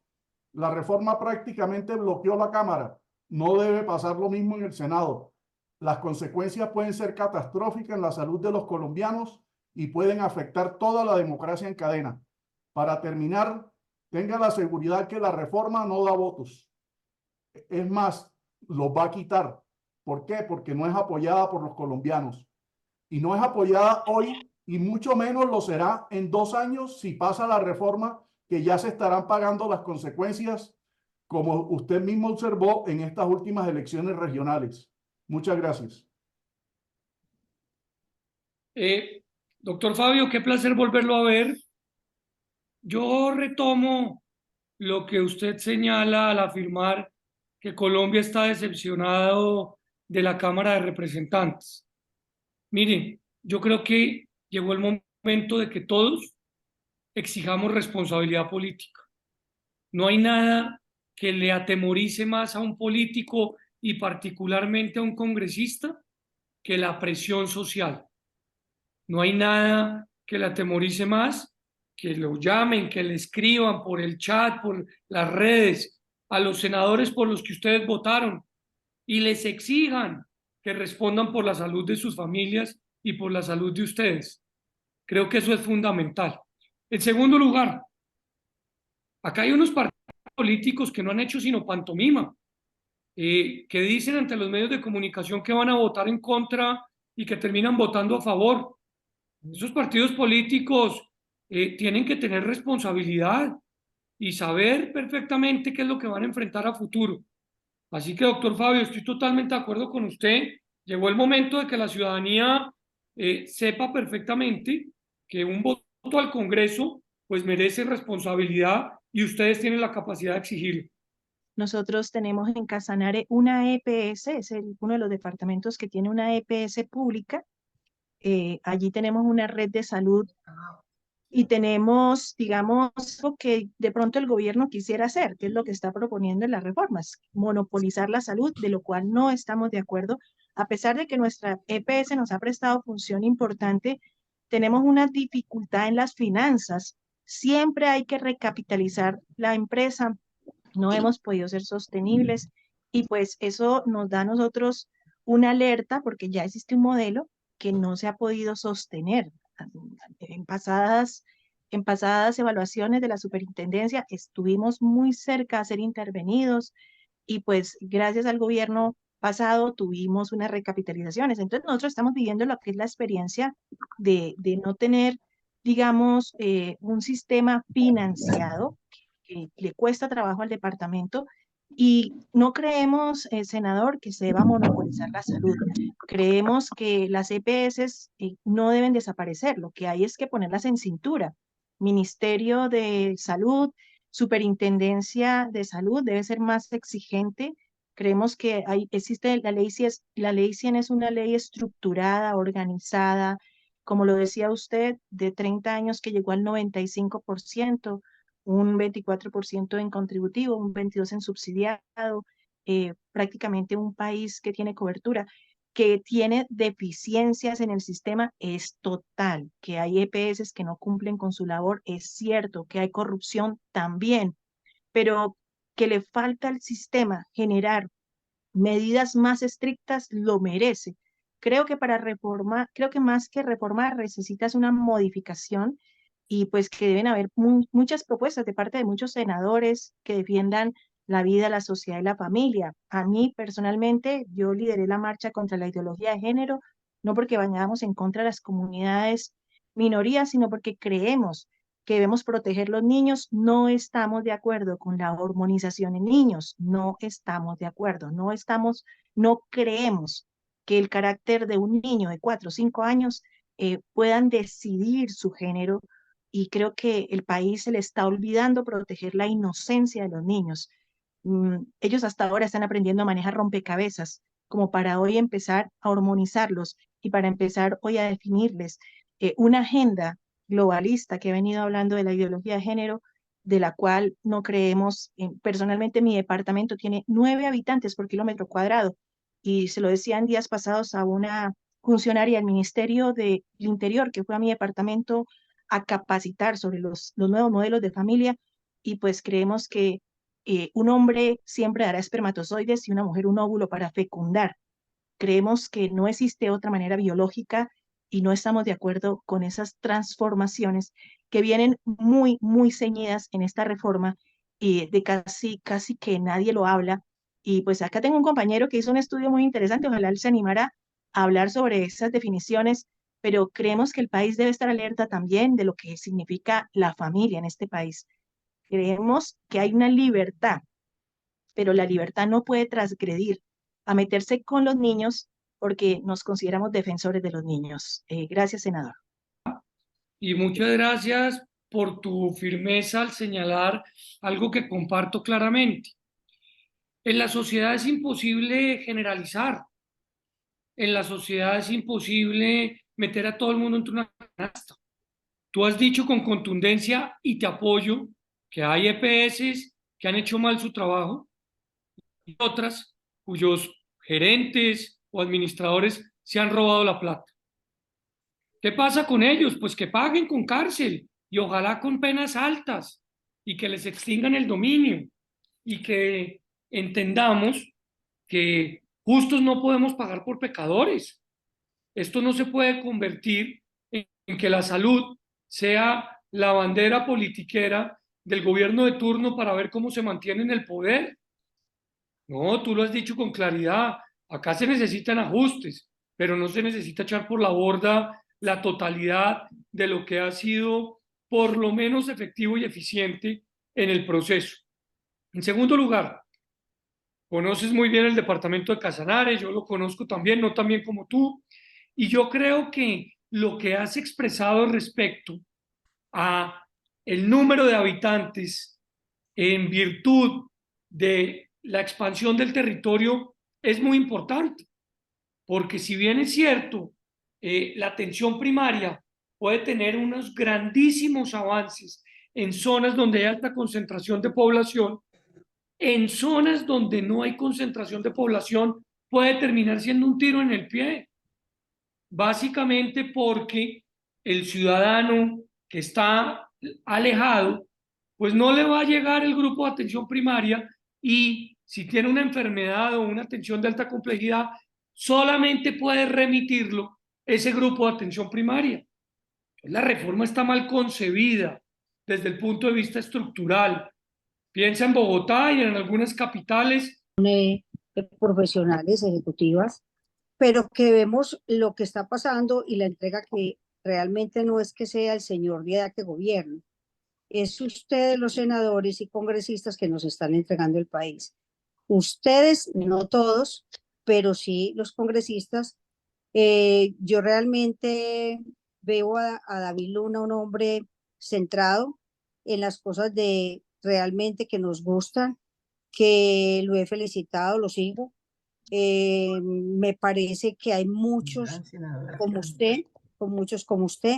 la reforma prácticamente bloqueó la Cámara. No debe pasar lo mismo en el Senado. Las consecuencias pueden ser catastróficas en la salud de los colombianos y pueden afectar toda la democracia en cadena. Para terminar, tenga la seguridad que la reforma no da votos. Es más, los va a quitar. ¿Por qué? Porque no es apoyada por los colombianos. Y no es apoyada hoy y mucho menos lo será en 2 años si pasa la reforma, que ya se estarán pagando las consecuencias, como usted mismo observó en estas últimas elecciones regionales. Muchas gracias. Doctor Fabio, qué placer volverlo a ver. Yo retomo lo que usted señala al afirmar que Colombia está decepcionado de la Cámara de Representantes. Miren, yo creo que llegó el momento de que todos exijamos responsabilidad política. No hay nada que le atemorice más a un político y particularmente a un congresista que la presión social. No hay nada que le atemorice más que lo llamen, que le escriban por el chat, por las redes, a los senadores por los que ustedes votaron y les exijan que respondan por la salud de sus familias y por la salud de ustedes. Creo que eso es fundamental. En segundo lugar, acá hay unos partidos políticos que no han hecho sino pantomima, que dicen ante los medios de comunicación que van a votar en contra y que terminan votando a favor. Esos partidos políticos tienen que tener responsabilidad y saber perfectamente qué es lo que van a enfrentar a futuro. Así que, doctor Fabio, estoy totalmente de acuerdo con usted. Llegó el momento de que la ciudadanía sepa perfectamente que un voto al Congreso pues merece responsabilidad y ustedes tienen la capacidad de exigirlo. Nosotros tenemos en Casanare una EPS, es uno de los departamentos que tiene una EPS pública. Allí tenemos una red de salud y tenemos, digamos, lo que de pronto el gobierno quisiera hacer, que es lo que está proponiendo en las reformas, monopolizar la salud, de lo cual no estamos de acuerdo. A pesar de que nuestra EPS nos ha prestado función importante, tenemos una dificultad en las finanzas. Siempre hay que recapitalizar la empresa, no hemos podido ser sostenibles y pues eso nos da a nosotros una alerta porque ya existe un modelo que no se ha podido sostener. En pasadas evaluaciones de la superintendencia estuvimos muy cerca de ser intervenidos y pues gracias al gobierno pasado tuvimos unas recapitalizaciones. Entonces nosotros estamos viviendo lo que es la experiencia de no tener, digamos, un sistema financiado que le cuesta trabajo al departamento y no creemos, senador, que se deba monopolizar la salud. Creemos que las EPS no deben desaparecer, lo que hay es que ponerlas en cintura. Ministerio de Salud, Superintendencia de Salud debe ser más exigente. Creemos que existe la ley 100 es una ley estructurada, organizada, como lo decía usted, de 30 años que llegó al 95%, un 24% en contributivo, un 22% en subsidiado, prácticamente un país que tiene cobertura, que tiene deficiencias en el sistema, es total, que hay EPS que no cumplen con su labor, es cierto, que hay corrupción también, pero que le falta al sistema generar medidas más estrictas, lo merece. Creo que para reformar, creo que más que reformar necesitas una modificación y pues que deben haber muchas propuestas de parte de muchos senadores que defiendan la vida, la sociedad y la familia. A mí personalmente, yo lideré la marcha contra la ideología de género, no porque vayamos en contra de las comunidades minorías, sino porque creemos que debemos proteger los niños. No estamos de acuerdo con la hormonización en niños, no estamos de acuerdo, no creemos que el carácter de un niño de 4 o 5 años puedan decidir su género y creo que el país se le está olvidando proteger la inocencia de los niños. Ellos hasta ahora están aprendiendo a manejar rompecabezas, como para hoy empezar a hormonizarlos y para empezar hoy a definirles una agenda globalista que ha venido hablando de la ideología de género, de la cual no creemos. Personalmente, mi departamento tiene 9 habitantes por kilómetro cuadrado y se lo decía en días pasados a una funcionaria del Ministerio del Interior que fue a mi departamento a capacitar sobre los nuevos modelos de familia y pues creemos que un hombre siempre dará espermatozoides y una mujer un óvulo para fecundar. Creemos que no existe otra manera biológica y no estamos de acuerdo con esas transformaciones que vienen muy, muy ceñidas en esta reforma y de casi que nadie lo habla. Y pues acá tengo un compañero que hizo un estudio muy interesante, ojalá él se animara a hablar sobre esas definiciones, pero creemos que el país debe estar alerta también de lo que significa la familia en este país. Creemos que hay una libertad, pero la libertad no puede transgredir a meterse con los niños porque nos consideramos defensores de los niños. Gracias, senador. Y muchas gracias por tu firmeza al señalar algo que comparto claramente. En la sociedad es imposible generalizar. En la sociedad es imposible meter a todo el mundo entre una canasta. Tú has dicho con contundencia y te apoyo que hay EPS que han hecho mal su trabajo y otras cuyos gerentes o administradores se han robado la plata. ¿Qué pasa con ellos? Pues que paguen con cárcel y ojalá con penas altas y que les extingan el dominio y que entendamos que justos no podemos pagar por pecadores. Esto no se puede convertir en que la salud sea la bandera politiquera del gobierno de turno para ver cómo se mantiene en el poder. No, tú lo has dicho con claridad. Acá se necesitan ajustes, pero no se necesita echar por la borda la totalidad de lo que ha sido por lo menos efectivo y eficiente en el proceso. En segundo lugar, conoces muy bien el departamento de Casanare, yo lo conozco también, no tan bien como tú, y yo creo que lo que has expresado respecto a el número de habitantes en virtud de la expansión del territorio es muy importante, porque si bien es cierto, la atención primaria puede tener unos grandísimos avances en zonas donde hay alta concentración de población, en zonas donde no hay concentración de población puede terminar siendo un tiro en el pie, básicamente porque el ciudadano que está alejado, pues no le va a llegar el grupo de atención primaria y si tiene una enfermedad o una atención de alta complejidad, solamente puede remitirlo ese grupo de atención primaria. La reforma está mal concebida desde el punto de vista estructural. Piensa en Bogotá y en algunas capitales. Profesionales, ejecutivas, pero que vemos lo que está pasando y la entrega que realmente no es que sea el señor de edad que gobierne, es ustedes los senadores y congresistas que nos están entregando el país. Ustedes, no todos, pero sí los congresistas. Yo realmente veo a David Luna un hombre centrado en las cosas de realmente que nos gustan, que lo he felicitado, lo sigo. Me parece que hay muchos como usted, con muchos como usted,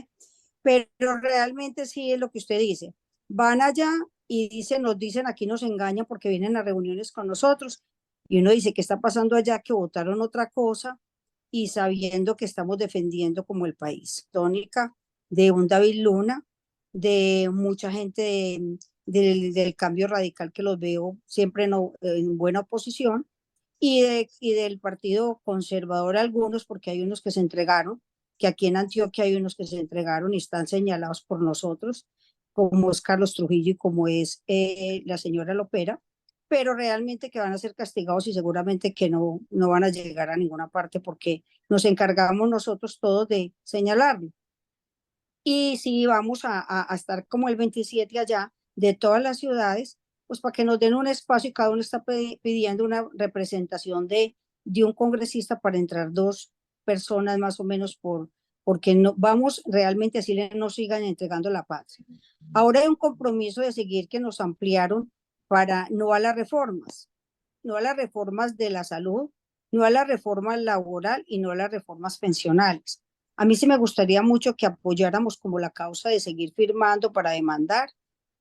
pero realmente sí es lo que usted dice. Van allá y dicen, nos dicen, aquí nos engañan porque vienen a reuniones con nosotros y uno dice, ¿qué está pasando allá? Que votaron otra cosa y sabiendo que estamos defendiendo como el país. Tónica de un David Luna, de mucha gente del cambio radical que los veo siempre no, en buena oposición, y del partido conservador algunos, porque hay unos que se entregaron, que aquí en Antioquia hay unos que se entregaron y están señalados por nosotros, como es Carlos Trujillo y como es la señora Lopera, pero realmente que van a ser castigados y seguramente que no van a llegar a ninguna parte porque nos encargamos nosotros todos de señalarlo. Y si vamos a estar como el 27 allá de todas las ciudades, pues para que nos den un espacio y cada uno está pidiendo una representación de un congresista para entrar 2 personas más o menos porque no vamos realmente así no sigan entregando la patria. Ahora hay un compromiso de seguir que nos ampliaron para no a las reformas, no a las reformas de la salud, no a la reforma laboral y no a las reformas pensionales. A mí sí me gustaría mucho que apoyáramos como la causa de seguir firmando para demandar,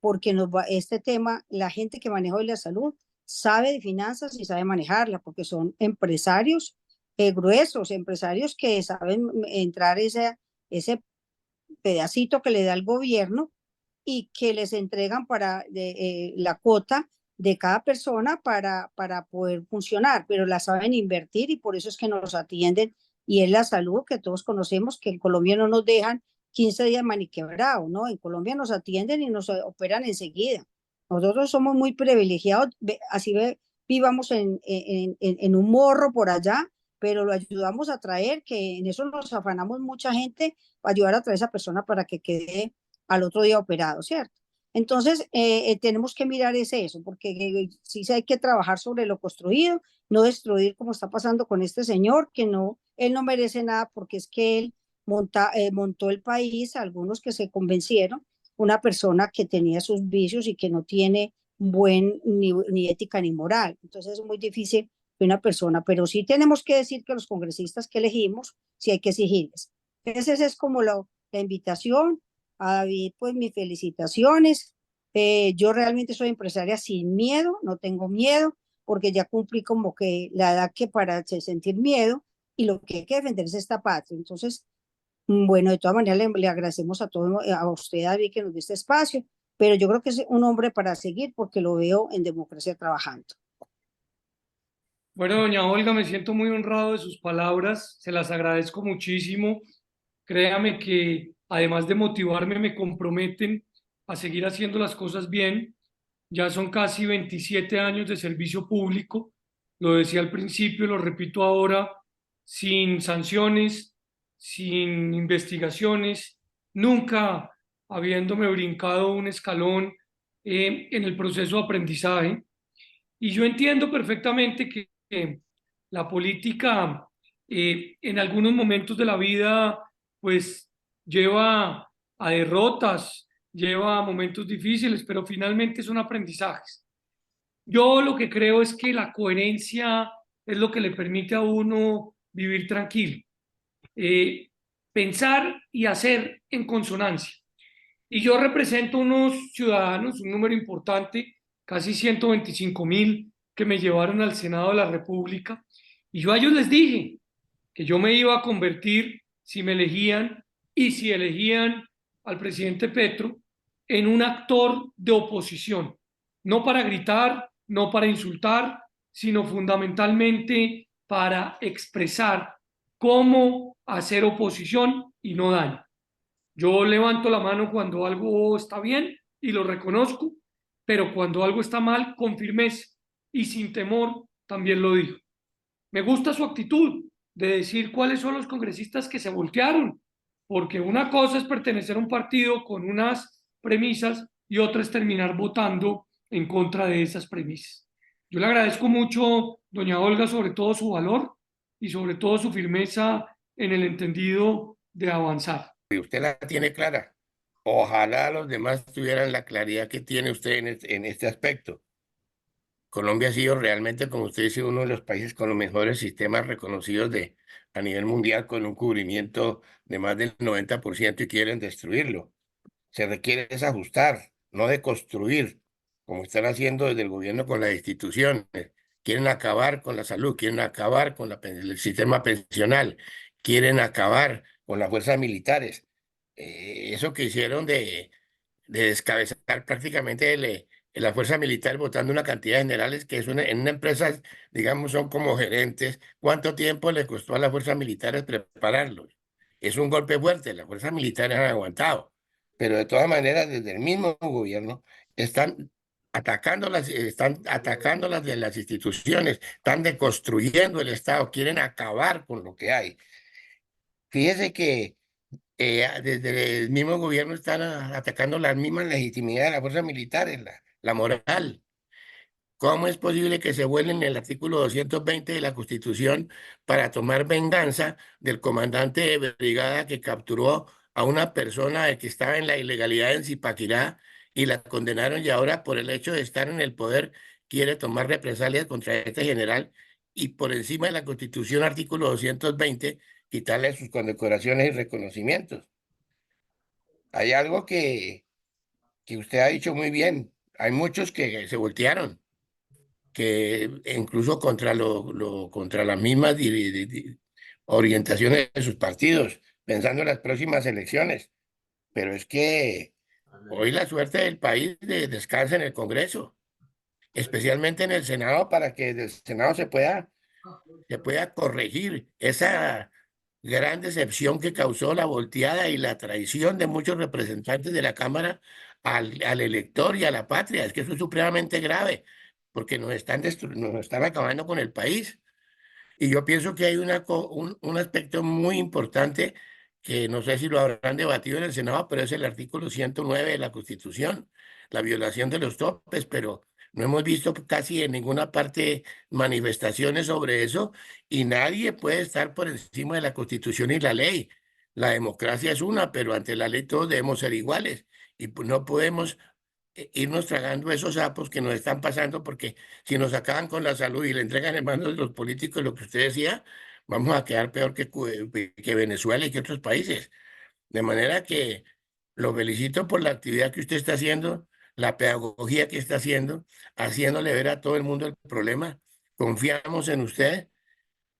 porque este tema, la gente que maneja hoy la salud sabe de finanzas y sabe manejarla, porque son empresarios gruesos, empresarios que saben entrar ese pedacito que le da el gobierno y que les entregan para la cuota de cada persona para poder funcionar, pero la saben invertir y por eso es que nos atienden y es la salud que todos conocemos, que en Colombia no nos dejan 15 días maniquebrado, ¿no? En Colombia nos atienden y nos operan enseguida. Nosotros somos muy privilegiados, así vivamos en un morro por allá, pero lo ayudamos a traer, que en eso nos afanamos mucha gente, para ayudar a traer a esa persona para que quede al otro día operado, ¿cierto? Entonces, tenemos que mirar eso, porque sí hay que trabajar sobre lo construido, no destruir como está pasando con este señor, que no, él no merece nada porque es que él montó el país, algunos que se convencieron, una persona que tenía sus vicios y que no tiene ni ética ni moral. Entonces es muy difícil que una persona, pero sí tenemos que decir que los congresistas que elegimos, sí hay que exigirles. Entonces esa es como la invitación. A David, pues mis felicitaciones. Yo realmente soy empresaria sin miedo, no tengo miedo, porque ya cumplí como que la edad que para sentir miedo y lo que hay que defender es esta patria. Entonces, Bueno, de todas maneras le agradecemos a todos, a usted, David, que nos dé este espacio, pero yo creo que es un hombre para seguir porque lo veo en democracia trabajando. Bueno, doña Olga, me siento muy honrado de sus palabras, se las agradezco muchísimo. Créame que además de motivarme, me comprometen a seguir haciendo las cosas bien. Ya son casi 27 años de servicio público, lo decía al principio, lo repito ahora, sin sanciones, sin investigaciones, nunca habiéndome brincado un escalón en el proceso de aprendizaje. Y yo entiendo perfectamente que la política en algunos momentos de la vida pues lleva a derrotas, lleva a momentos difíciles, pero finalmente son aprendizajes. Yo lo que creo es que la coherencia es lo que le permite a uno vivir tranquilo, pensar y hacer en consonancia. Y yo represento unos ciudadanos, un número importante, casi 125.000, que me llevaron al Senado de la República. Y yo a ellos les dije que yo me iba a convertir, si me elegían y si elegían al presidente Petro, en un actor de oposición. No para gritar, no para insultar, sino fundamentalmente para expresar cómo hacer oposición y no daño. Yo levanto la mano cuando algo está bien y lo reconozco, pero cuando algo está mal, con firmeza y sin temor, también lo digo. Me gusta su actitud de decir cuáles son los congresistas que se voltearon, porque una cosa es pertenecer a un partido con unas premisas y otra es terminar votando en contra de esas premisas. Yo le agradezco mucho, doña Olga, sobre todo su valor y sobre todo su firmeza en el entendido de avanzar. Y usted la tiene clara. Ojalá los demás tuvieran la claridad que tiene usted en este aspecto. Colombia ha sido realmente, como usted dice, uno de los países con los mejores sistemas reconocidos a nivel mundial, con un cubrimiento de más del 90% y quieren destruirlo. Se requiere es ajustar, no de construir, como están haciendo desde el gobierno con las instituciones. Quieren acabar con la salud, quieren acabar con el sistema pensional, quieren acabar con las fuerzas militares. Eso que hicieron de descabezar prácticamente la fuerza militar votando una cantidad de generales que es en una empresa, digamos, son como gerentes. ¿Cuánto tiempo le costó a las fuerzas militares prepararlos? Es un golpe fuerte, las fuerzas militares han aguantado, pero de todas maneras desde el mismo gobierno están atacándolas de las instituciones, están deconstruyendo el Estado, quieren acabar con lo que hay. Fíjese que desde el mismo gobierno están atacando las mismas legitimidades de las fuerzas militares, la moral. ¿Cómo es posible que se vuelen el artículo 220 de la Constitución para tomar venganza del comandante de brigada que capturó a una persona que estaba en la ilegalidad en Zipaquirá y la condenaron, y ahora por el hecho de estar en el poder quiere tomar represalias contra este general y por encima de la Constitución, artículo 220, quitarle sus condecoraciones y reconocimientos? Hay algo que usted ha dicho muy bien. Hay muchos que se voltearon, que incluso contra las mismas orientaciones de sus partidos, pensando en las próximas elecciones. Pero es que hoy la suerte del país descansa en el Congreso, especialmente en el Senado, para que del Senado se pueda corregir esa gran decepción que causó la volteada y la traición de muchos representantes de la Cámara al elector y a la patria. Es que eso es supremamente grave, porque nos están acabando con el país. Y yo pienso que hay un aspecto muy importante que no sé si lo habrán debatido en el Senado, pero es el artículo 109 de la Constitución, la violación de los topes, pero no hemos visto casi en ninguna parte manifestaciones sobre eso, y nadie puede estar por encima de la Constitución y la ley. La democracia es una, pero ante la ley todos debemos ser iguales, y pues no podemos irnos tragando esos sapos que nos están pasando, porque si nos acaban con la salud y le entregan en manos de los políticos lo que usted decía, vamos a quedar peor que Venezuela y que otros países. De manera que lo felicito por la actividad que usted está haciendo, la pedagogía que está haciendo, haciéndole ver a todo el mundo el problema. Confiamos en usted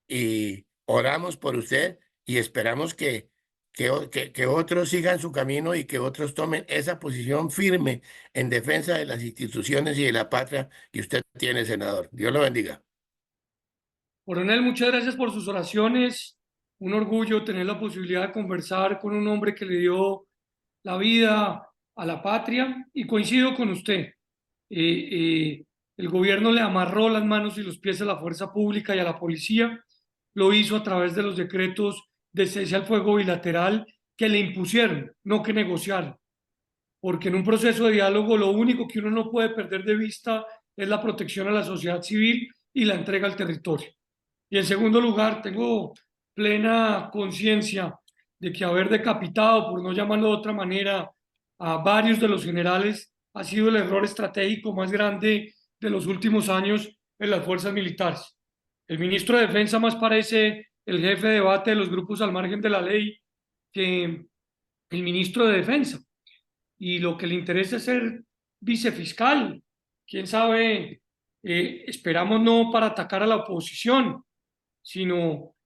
y oramos por usted y esperamos que que otros sigan su camino y que otros tomen esa posición firme en defensa de las instituciones y de la patria que usted tiene, senador. Dios lo bendiga. Coronel, muchas gracias por sus oraciones. Un orgullo tener la posibilidad de conversar con un hombre que le dio la vida a la patria, y coincido con usted. El gobierno le amarró las manos y los pies a la fuerza pública y a la policía. Lo hizo a través de los decretos de cese al fuego bilateral que le impusieron, no que negociaron. Porque en un proceso de diálogo lo único que uno no puede perder de vista es la protección a la sociedad civil y la entrega al territorio. Y en segundo lugar, tengo plena conciencia de que haber decapitado, por no llamarlo de otra manera, a varios de los generales ha sido el error estratégico más grande de los últimos años en las fuerzas militares. El ministro de Defensa más parece el jefe de debate de los grupos al margen de la ley que el ministro de Defensa. Y lo que le interesa es ser vicefiscal. Quién sabe, esperamos no para atacar a la oposición, sino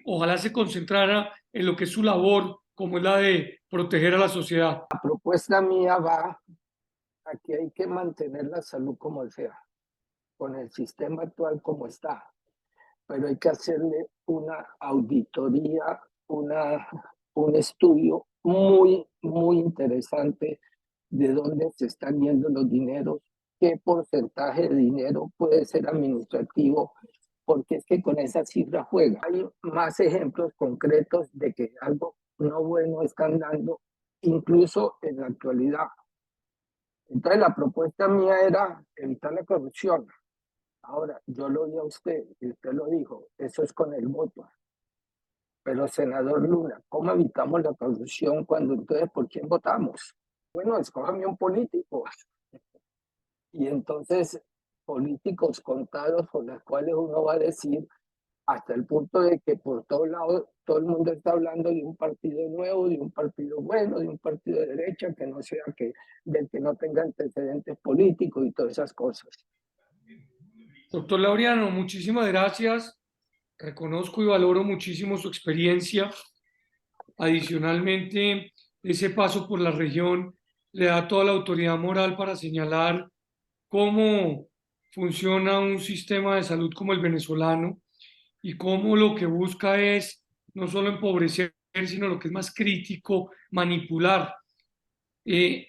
ojalá se concentrara en lo que es su labor, como es la de proteger a la sociedad. La propuesta mía va a que hay que mantener la salud como sea, con el sistema actual como está, pero hay que hacerle una auditoría, un estudio muy interesante de dónde se están yendo los dineros, qué porcentaje de dinero puede ser administrativo, porque es que con esa cifra juega. Hay más ejemplos concretos de que algo no bueno están dando, incluso en la actualidad. Entonces la propuesta mía era evitar la corrupción. Ahora, yo lo oí a usted y usted lo dijo, eso es con el voto. Pero, senador Luna, ¿cómo evitamos la corrupción cuando entonces por quién votamos? Bueno, escójame un político. Y entonces, políticos contados con los cuales uno va a decir, hasta el punto de que por todos lados todo el mundo está hablando de un partido nuevo, de un partido bueno, de un partido de derecha, que no sea del que no tenga antecedentes políticos y todas esas cosas. Doctor Laureano, muchísimas gracias. Reconozco y valoro muchísimo su experiencia. Adicionalmente, ese paso por la región le da toda la autoridad moral para señalar cómo funciona un sistema de salud como el venezolano y cómo lo que busca es no solo empobrecer, sino lo que es más crítico, manipular.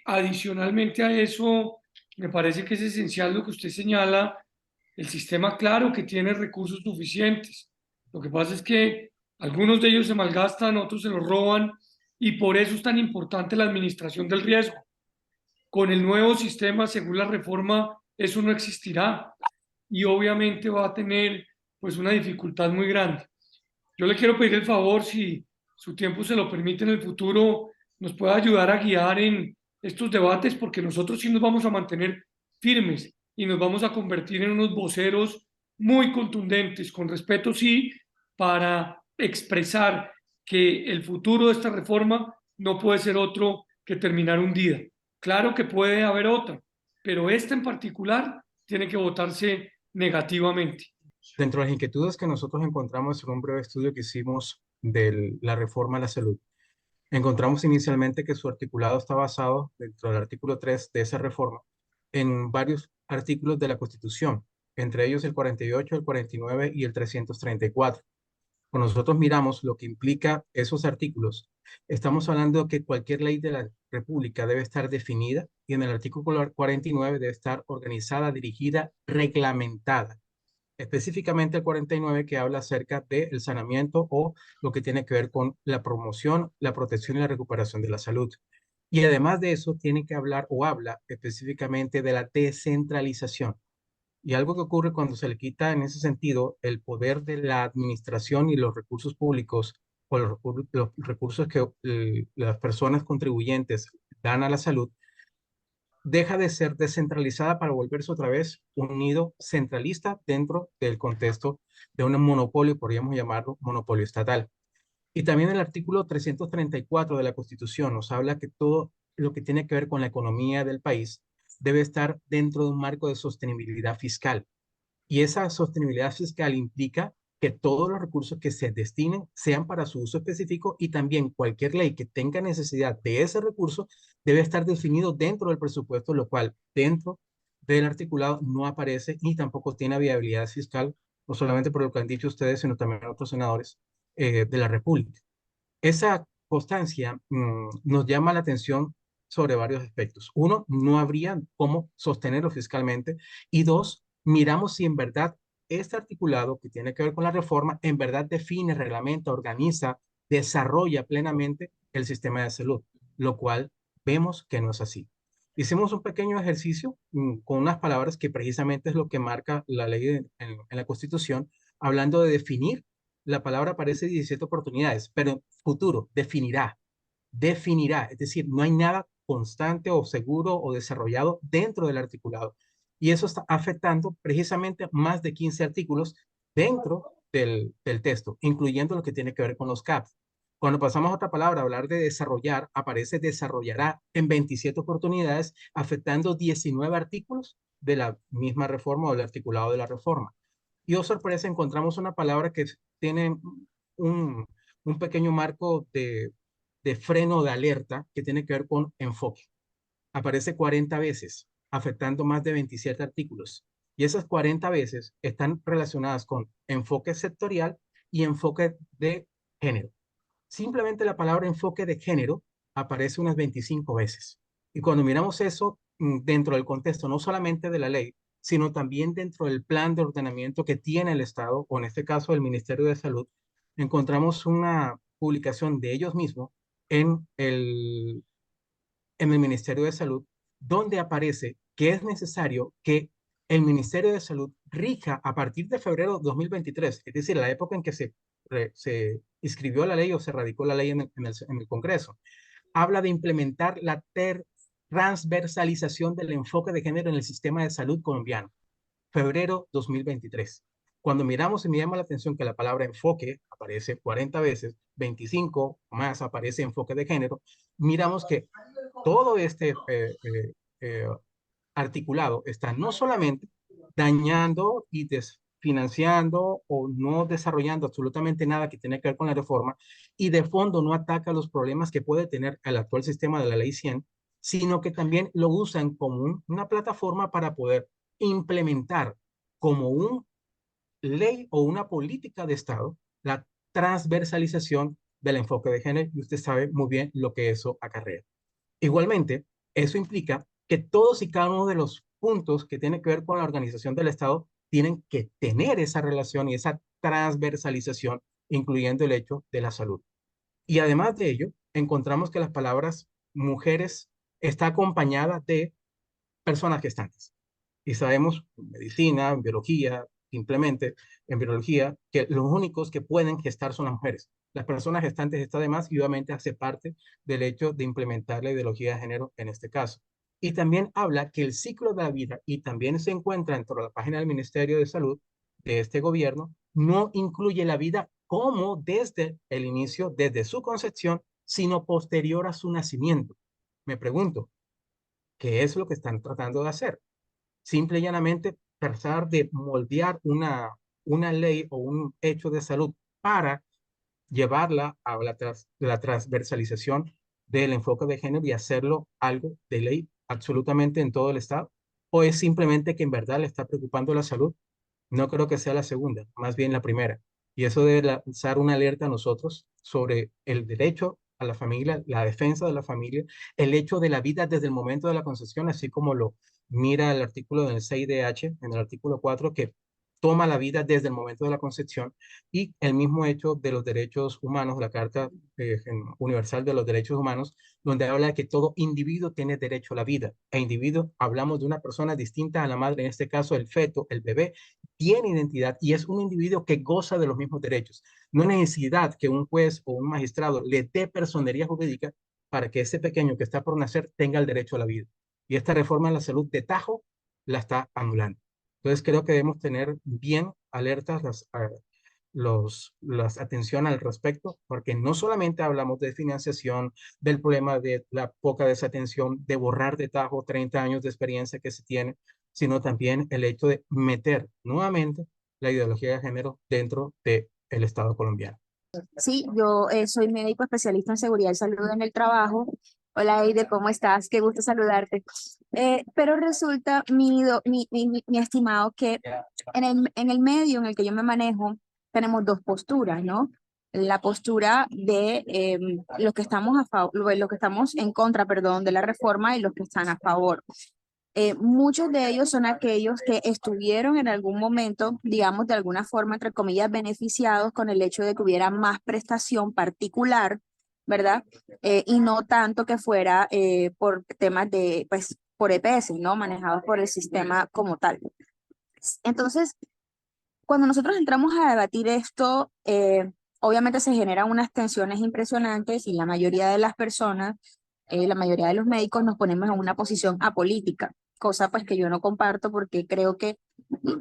Adicionalmente a eso, me parece que es esencial lo que usted señala, el sistema claro que tiene recursos suficientes. Lo que pasa es que algunos de ellos se malgastan, otros se los roban, y por eso es tan importante la administración del riesgo. Con el nuevo sistema, según la reforma, eso no existirá y obviamente va a tener pues una dificultad muy grande. Yo le quiero pedir el favor, si su tiempo se lo permite en el futuro, nos pueda ayudar a guiar en estos debates, porque nosotros sí nos vamos a mantener firmes y nos vamos a convertir en unos voceros muy contundentes, con respeto sí, para expresar que el futuro de esta reforma no puede ser otro que terminar hundida. Claro que puede haber otra, pero esta en particular tiene que votarse negativamente. Dentro de las inquietudes que nosotros encontramos en un breve estudio que hicimos de la reforma a la salud, encontramos inicialmente que su articulado está basado, dentro del artículo 3 de esa reforma, en varios artículos de la Constitución, entre ellos el 48, el 49 y el 334. Cuando nosotros miramos lo que implica esos artículos, estamos hablando de que cualquier ley de la República debe estar definida y en el artículo 49 debe estar organizada, dirigida, reglamentada. Específicamente el 49 que habla acerca del saneamiento o lo que tiene que ver con la promoción, la protección y la recuperación de la salud. Y además de eso tiene que hablar o habla específicamente de la descentralización. Y algo que ocurre cuando se le quita en ese sentido el poder de la administración y los recursos públicos o los recursos que las personas contribuyentes dan a la salud, deja de ser descentralizada para volverse otra vez un nido centralista dentro del contexto de un monopolio, podríamos llamarlo monopolio estatal. Y también el artículo 334 de la Constitución nos habla que todo lo que tiene que ver con la economía del país debe estar dentro de un marco de sostenibilidad fiscal. Y esa sostenibilidad fiscal implica que todos los recursos que se destinen sean para su uso específico y también cualquier ley que tenga necesidad de ese recurso debe estar definido dentro del presupuesto, lo cual dentro del articulado no aparece y tampoco tiene viabilidad fiscal, no solamente por lo que han dicho ustedes, sino también otros senadores de la República. Esa constancia nos llama la atención sobre varios aspectos. Uno, no habría cómo sostenerlo fiscalmente. Y dos, miramos si en verdad este articulado que tiene que ver con la reforma en verdad define, reglamenta, organiza, desarrolla plenamente el sistema de salud, lo cual vemos que no es así. Hicimos un pequeño ejercicio con unas palabras que precisamente es lo que marca la ley en la Constitución, hablando de definir. La palabra aparece 17 oportunidades, pero en futuro definirá, es decir, no hay nada constante o seguro o desarrollado dentro del articulado. Y eso está afectando precisamente más de 15 artículos dentro del texto, incluyendo lo que tiene que ver con los CAPS. Cuando pasamos a otra palabra, hablar de desarrollar, aparece desarrollará en 27 oportunidades, afectando 19 artículos de la misma reforma o del articulado de la reforma. Y oh sorpresa, encontramos una palabra que tiene un pequeño marco de freno de alerta que tiene que ver con enfoque. Aparece 40 veces, afectando más de 27 artículos. Y esas 40 veces están relacionadas con enfoque sectorial y enfoque de género. Simplemente la palabra enfoque de género aparece unas 25 veces. Y cuando miramos eso dentro del contexto, no solamente de la ley, sino también dentro del plan de ordenamiento que tiene el Estado, o en este caso el Ministerio de Salud, encontramos una publicación de ellos mismos en el Ministerio de Salud, donde aparece que es necesario que el Ministerio de Salud rija a partir de febrero de 2023, es decir, la época en que se inscribió la ley o se radicó la ley en el Congreso. Habla de implementar la transversalización del enfoque de género en el sistema de salud colombiano. Febrero 2023. Cuando miramos y me llama la atención que la palabra enfoque aparece 40 veces, 25 más aparece enfoque de género, miramos que todo este articulado está no solamente dañando y desfinanciando o no desarrollando absolutamente nada que tiene que ver con la reforma y de fondo no ataca los problemas que puede tener el actual sistema de la ley 100, sino que también lo usan como una plataforma para poder implementar como una ley o una política de Estado la transversalización del enfoque de género y usted sabe muy bien lo que eso acarrea. Igualmente, eso implica que todos y cada uno de los puntos que tienen que ver con la organización del Estado tienen que tener esa relación y esa transversalización, incluyendo el hecho de la salud. Y además de ello, encontramos que las palabras mujeres está acompañada de personas gestantes. Y sabemos en medicina, en biología, simplemente en biología, que los únicos que pueden gestar son las mujeres. Las personas gestantes está de más y obviamente hace parte del hecho de implementar la ideología de género en este caso. Y también habla que el ciclo de la vida, y también se encuentra dentro de la página del Ministerio de Salud de este gobierno, no incluye la vida como desde el inicio, desde su concepción, sino posterior a su nacimiento. Me pregunto, ¿qué es lo que están tratando de hacer? Simple y llanamente tratar de moldear una ley o un hecho de salud para llevarla a la transversalización del enfoque de género y hacerlo algo de ley absolutamente en todo el Estado? ¿O es simplemente que en verdad le está preocupando la salud? No creo que sea la segunda, más bien la primera. Y eso debe lanzar una alerta a nosotros sobre el derecho a la familia, la defensa de la familia, el hecho de la vida desde el momento de la concepción, así como lo mira el artículo del 6DH, en el artículo 4, que toma la vida desde el momento de la concepción, y el mismo hecho de los derechos humanos, la Carta Universal de los Derechos Humanos, donde habla de que todo individuo tiene derecho a la vida. E individuo, hablamos de una persona distinta a la madre, en este caso el feto, el bebé, tiene identidad y es un individuo que goza de los mismos derechos. No hay necesidad que un juez o un magistrado le dé personería jurídica para que ese pequeño que está por nacer tenga el derecho a la vida. Y esta reforma en la salud de tajo la está anulando. Entonces creo que debemos tener bien alertas las atención al respecto, porque no solamente hablamos de financiación, del problema de la poca desatención, de borrar de tajo 30 años de experiencia que se tiene, sino también el hecho de meter nuevamente la ideología de género dentro del Estado colombiano. Sí, yo soy médico especialista en seguridad y salud en el trabajo. Hola, Eide, ¿cómo estás? Qué gusto saludarte. Pero resulta, mi estimado, que en el medio en el que yo me manejo, tenemos dos posturas, ¿no? La postura de los que estamos a favor, los que estamos en contra, perdón, de la reforma y los que están a favor. Muchos de ellos son aquellos que estuvieron en algún momento, digamos, de alguna forma, entre comillas, beneficiados con el hecho de que hubiera más prestación particular, ¿verdad? Y no tanto que fuera por temas de, pues, por EPS, ¿no? Manejados por el sistema como tal. Entonces, cuando nosotros entramos a debatir esto, obviamente se generan unas tensiones impresionantes y la mayoría de las personas, la mayoría de los médicos nos ponemos en una posición apolítica, cosa pues que yo no comparto porque creo que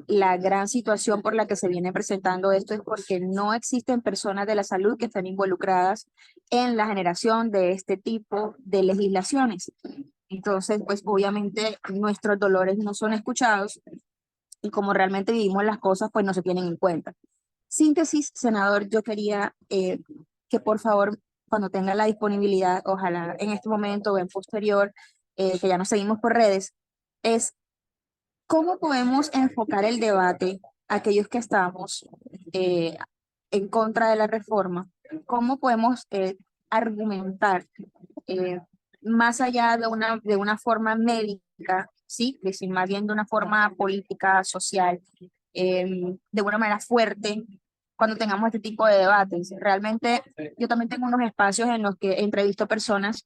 la gran situación por la que se viene presentando esto es porque no existen personas de la salud que estén involucradas en la generación de este tipo de legislaciones. Entonces, pues obviamente nuestros dolores no son escuchados y como realmente vivimos las cosas, pues no se tienen en cuenta. Síntesis, senador, yo quería que por favor, cuando tenga la disponibilidad, ojalá en este momento o en posterior, que ya nos seguimos por redes, es cómo podemos enfocar el debate, aquellos que estamos en contra de la reforma, cómo podemos argumentar eh, más allá de una forma médica, ¿sí? Es decir, más bien de una forma política, social, de una manera fuerte, cuando tengamos este tipo de debates. Realmente yo también tengo unos espacios en los que he entrevisto personas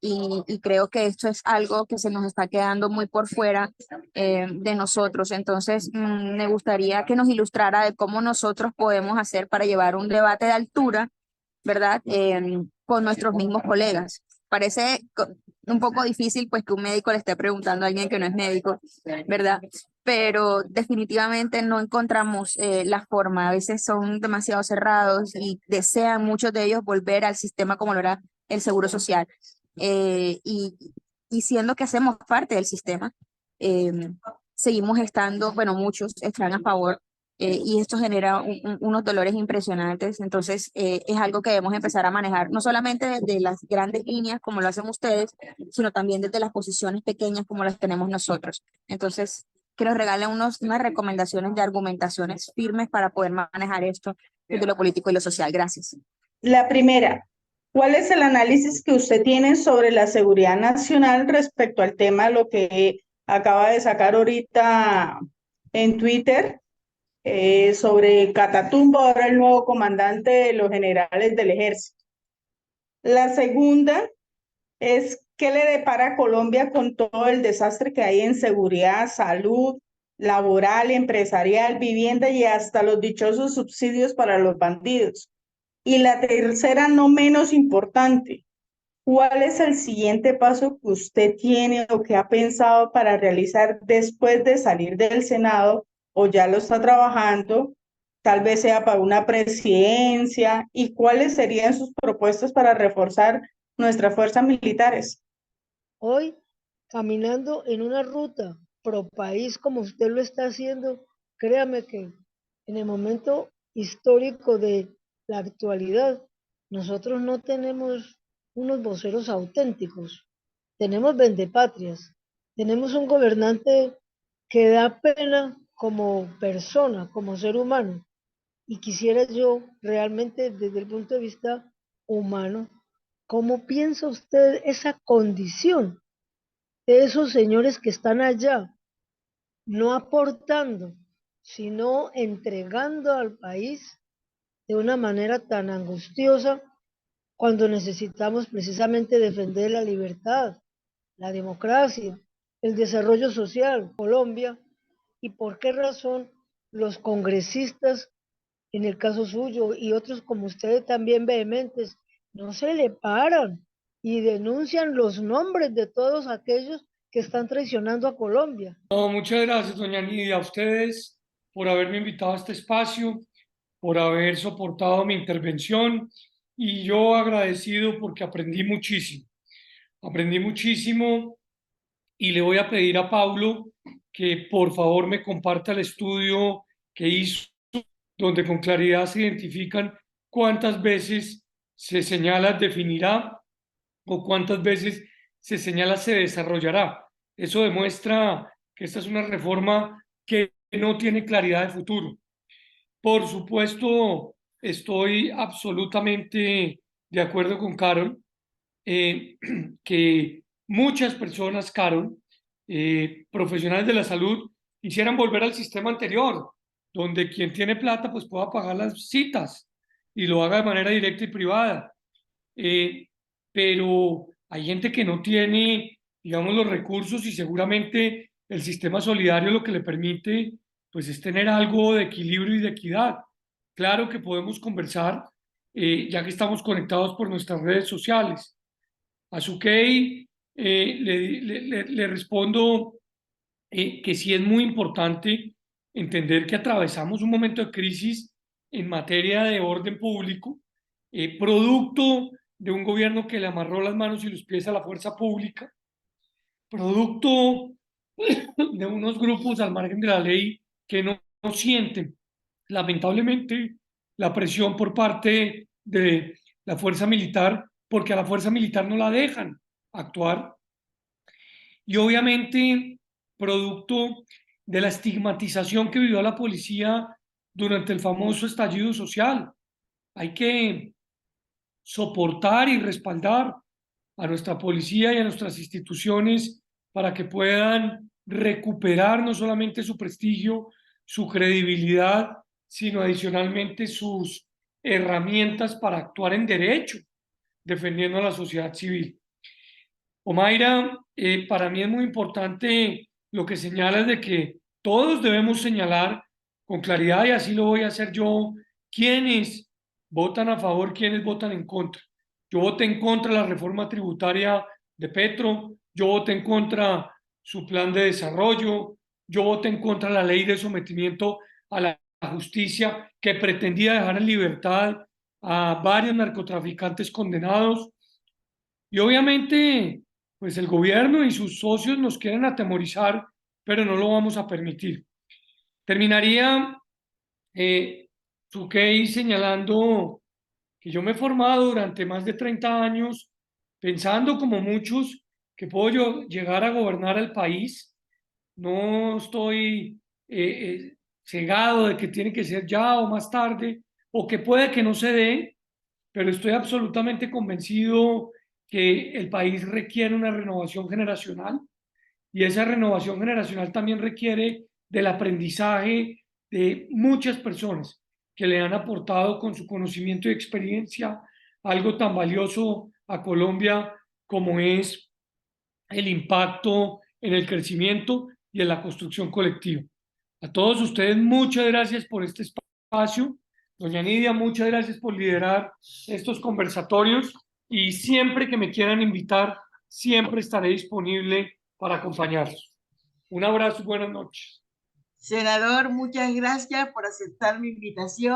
y creo que esto es algo que se nos está quedando muy por fuera de nosotros. Entonces, me gustaría que nos ilustrara de cómo nosotros podemos hacer para llevar un debate de altura, ¿verdad? Con nuestros mismos colegas. Parece un poco difícil pues que un médico le esté preguntando a alguien que no es médico, ¿verdad? Pero definitivamente no encontramos la forma. A veces son demasiado cerrados y desean muchos de ellos volver al sistema como lo era el Seguro Social. Y siendo que hacemos parte del sistema, eh, seguimos estando, bueno, muchos están a favor y esto genera unos dolores impresionantes. Entonces, es algo que debemos empezar a manejar, no solamente desde las grandes líneas como lo hacen ustedes, sino también desde las posiciones pequeñas como las tenemos nosotros. Entonces, que nos regalen unas recomendaciones de argumentaciones firmes para poder manejar esto desde lo político y lo social. Gracias. La primera, ¿cuál es el análisis que usted tiene sobre la seguridad nacional respecto al tema, lo que acaba de sacar ahorita en Twitter? Sobre Catatumbo, ahora el nuevo comandante de los generales del ejército. La segunda es qué le depara a Colombia con todo el desastre que hay en seguridad, salud, laboral, empresarial, vivienda y hasta los dichosos subsidios para los bandidos. Y la tercera, no menos importante, ¿cuál es el siguiente paso que usted tiene o que ha pensado para realizar después de salir del Senado o ya lo está trabajando? Tal vez sea para una presidencia. ¿Y cuáles serían sus propuestas para reforzar nuestras fuerzas militares? Hoy, caminando en una ruta pro país como usted lo está haciendo, créame que en el momento histórico de la actualidad, nosotros no tenemos unos voceros auténticos, tenemos vendepatrias, tenemos un gobernante que da pena como persona, como ser humano, y quisiera yo realmente desde el punto de vista humano, ¿cómo piensa usted esa condición de esos señores que están allá, no aportando, sino entregando al país de una manera tan angustiosa cuando necesitamos precisamente defender la libertad, la democracia, el desarrollo social, Colombia? ¿Y por qué razón los congresistas, en el caso suyo, y otros como ustedes también vehementes, no se le paran y denuncian los nombres de todos aquellos que están traicionando a Colombia? No, muchas gracias, doña Nidia, a ustedes por haberme invitado a este espacio, por haber soportado mi intervención y yo agradecido porque aprendí muchísimo y le voy a pedir a Paulo que por favor me comparta el estudio que hizo donde con claridad se identifican cuántas veces se señala definirá o cuántas veces se señala se desarrollará. Eso demuestra que esta es una reforma que no tiene claridad de futuro. Por supuesto, estoy absolutamente de acuerdo con Carol, que muchas personas, Carol, profesionales de la salud, quisieran volver al sistema anterior, donde quien tiene plata pues pueda pagar las citas y lo haga de manera directa y privada. Pero hay gente que no tiene, digamos, los recursos y seguramente el sistema solidario lo que le permite pues es tener algo de equilibrio y de equidad. Claro que podemos conversar, ya que estamos conectados por nuestras redes sociales. A Sukey le respondo que sí es muy importante entender que atravesamos un momento de crisis en materia de orden público, producto de un gobierno que le amarró las manos y los pies a la fuerza pública, producto de unos grupos al margen de la ley que no sienten, lamentablemente, la presión por parte de la fuerza militar, porque a la fuerza militar no la dejan actuar. Y obviamente, producto de la estigmatización que vivió la policía durante el famoso estallido social. Hay que soportar y respaldar a nuestra policía y a nuestras instituciones para que puedan recuperar no solamente su prestigio, su credibilidad, sino adicionalmente sus herramientas para actuar en derecho, defendiendo a la sociedad civil. Omaira, para mí es muy importante lo que señalas de que todos debemos señalar con claridad, y así lo voy a hacer yo, quiénes votan a favor, quiénes votan en contra. Yo voté en contra de la reforma tributaria de Petro, yo voté en contra su plan de desarrollo, yo voté en contra de la ley de sometimiento a la justicia que pretendía dejar en libertad a varios narcotraficantes condenados. Y obviamente, pues el gobierno y sus socios nos quieren atemorizar, pero no lo vamos a permitir. Terminaría, Sukey, señalando que yo me he formado durante más de 30 años pensando como muchos que puedo yo llegar a gobernar el país. No estoy cegado de que tiene que ser ya o más tarde, o que puede que no se dé, pero estoy absolutamente convencido que el país requiere una renovación generacional y esa renovación generacional también requiere del aprendizaje de muchas personas que le han aportado con su conocimiento y experiencia algo tan valioso a Colombia como es el impacto en el crecimiento y en la construcción colectiva. A todos ustedes, muchas gracias por este espacio. Doña Nidia, muchas gracias por liderar estos conversatorios y siempre que me quieran invitar, siempre estaré disponible para acompañarlos. Un abrazo y buenas noches. Senador, muchas gracias por aceptar mi invitación.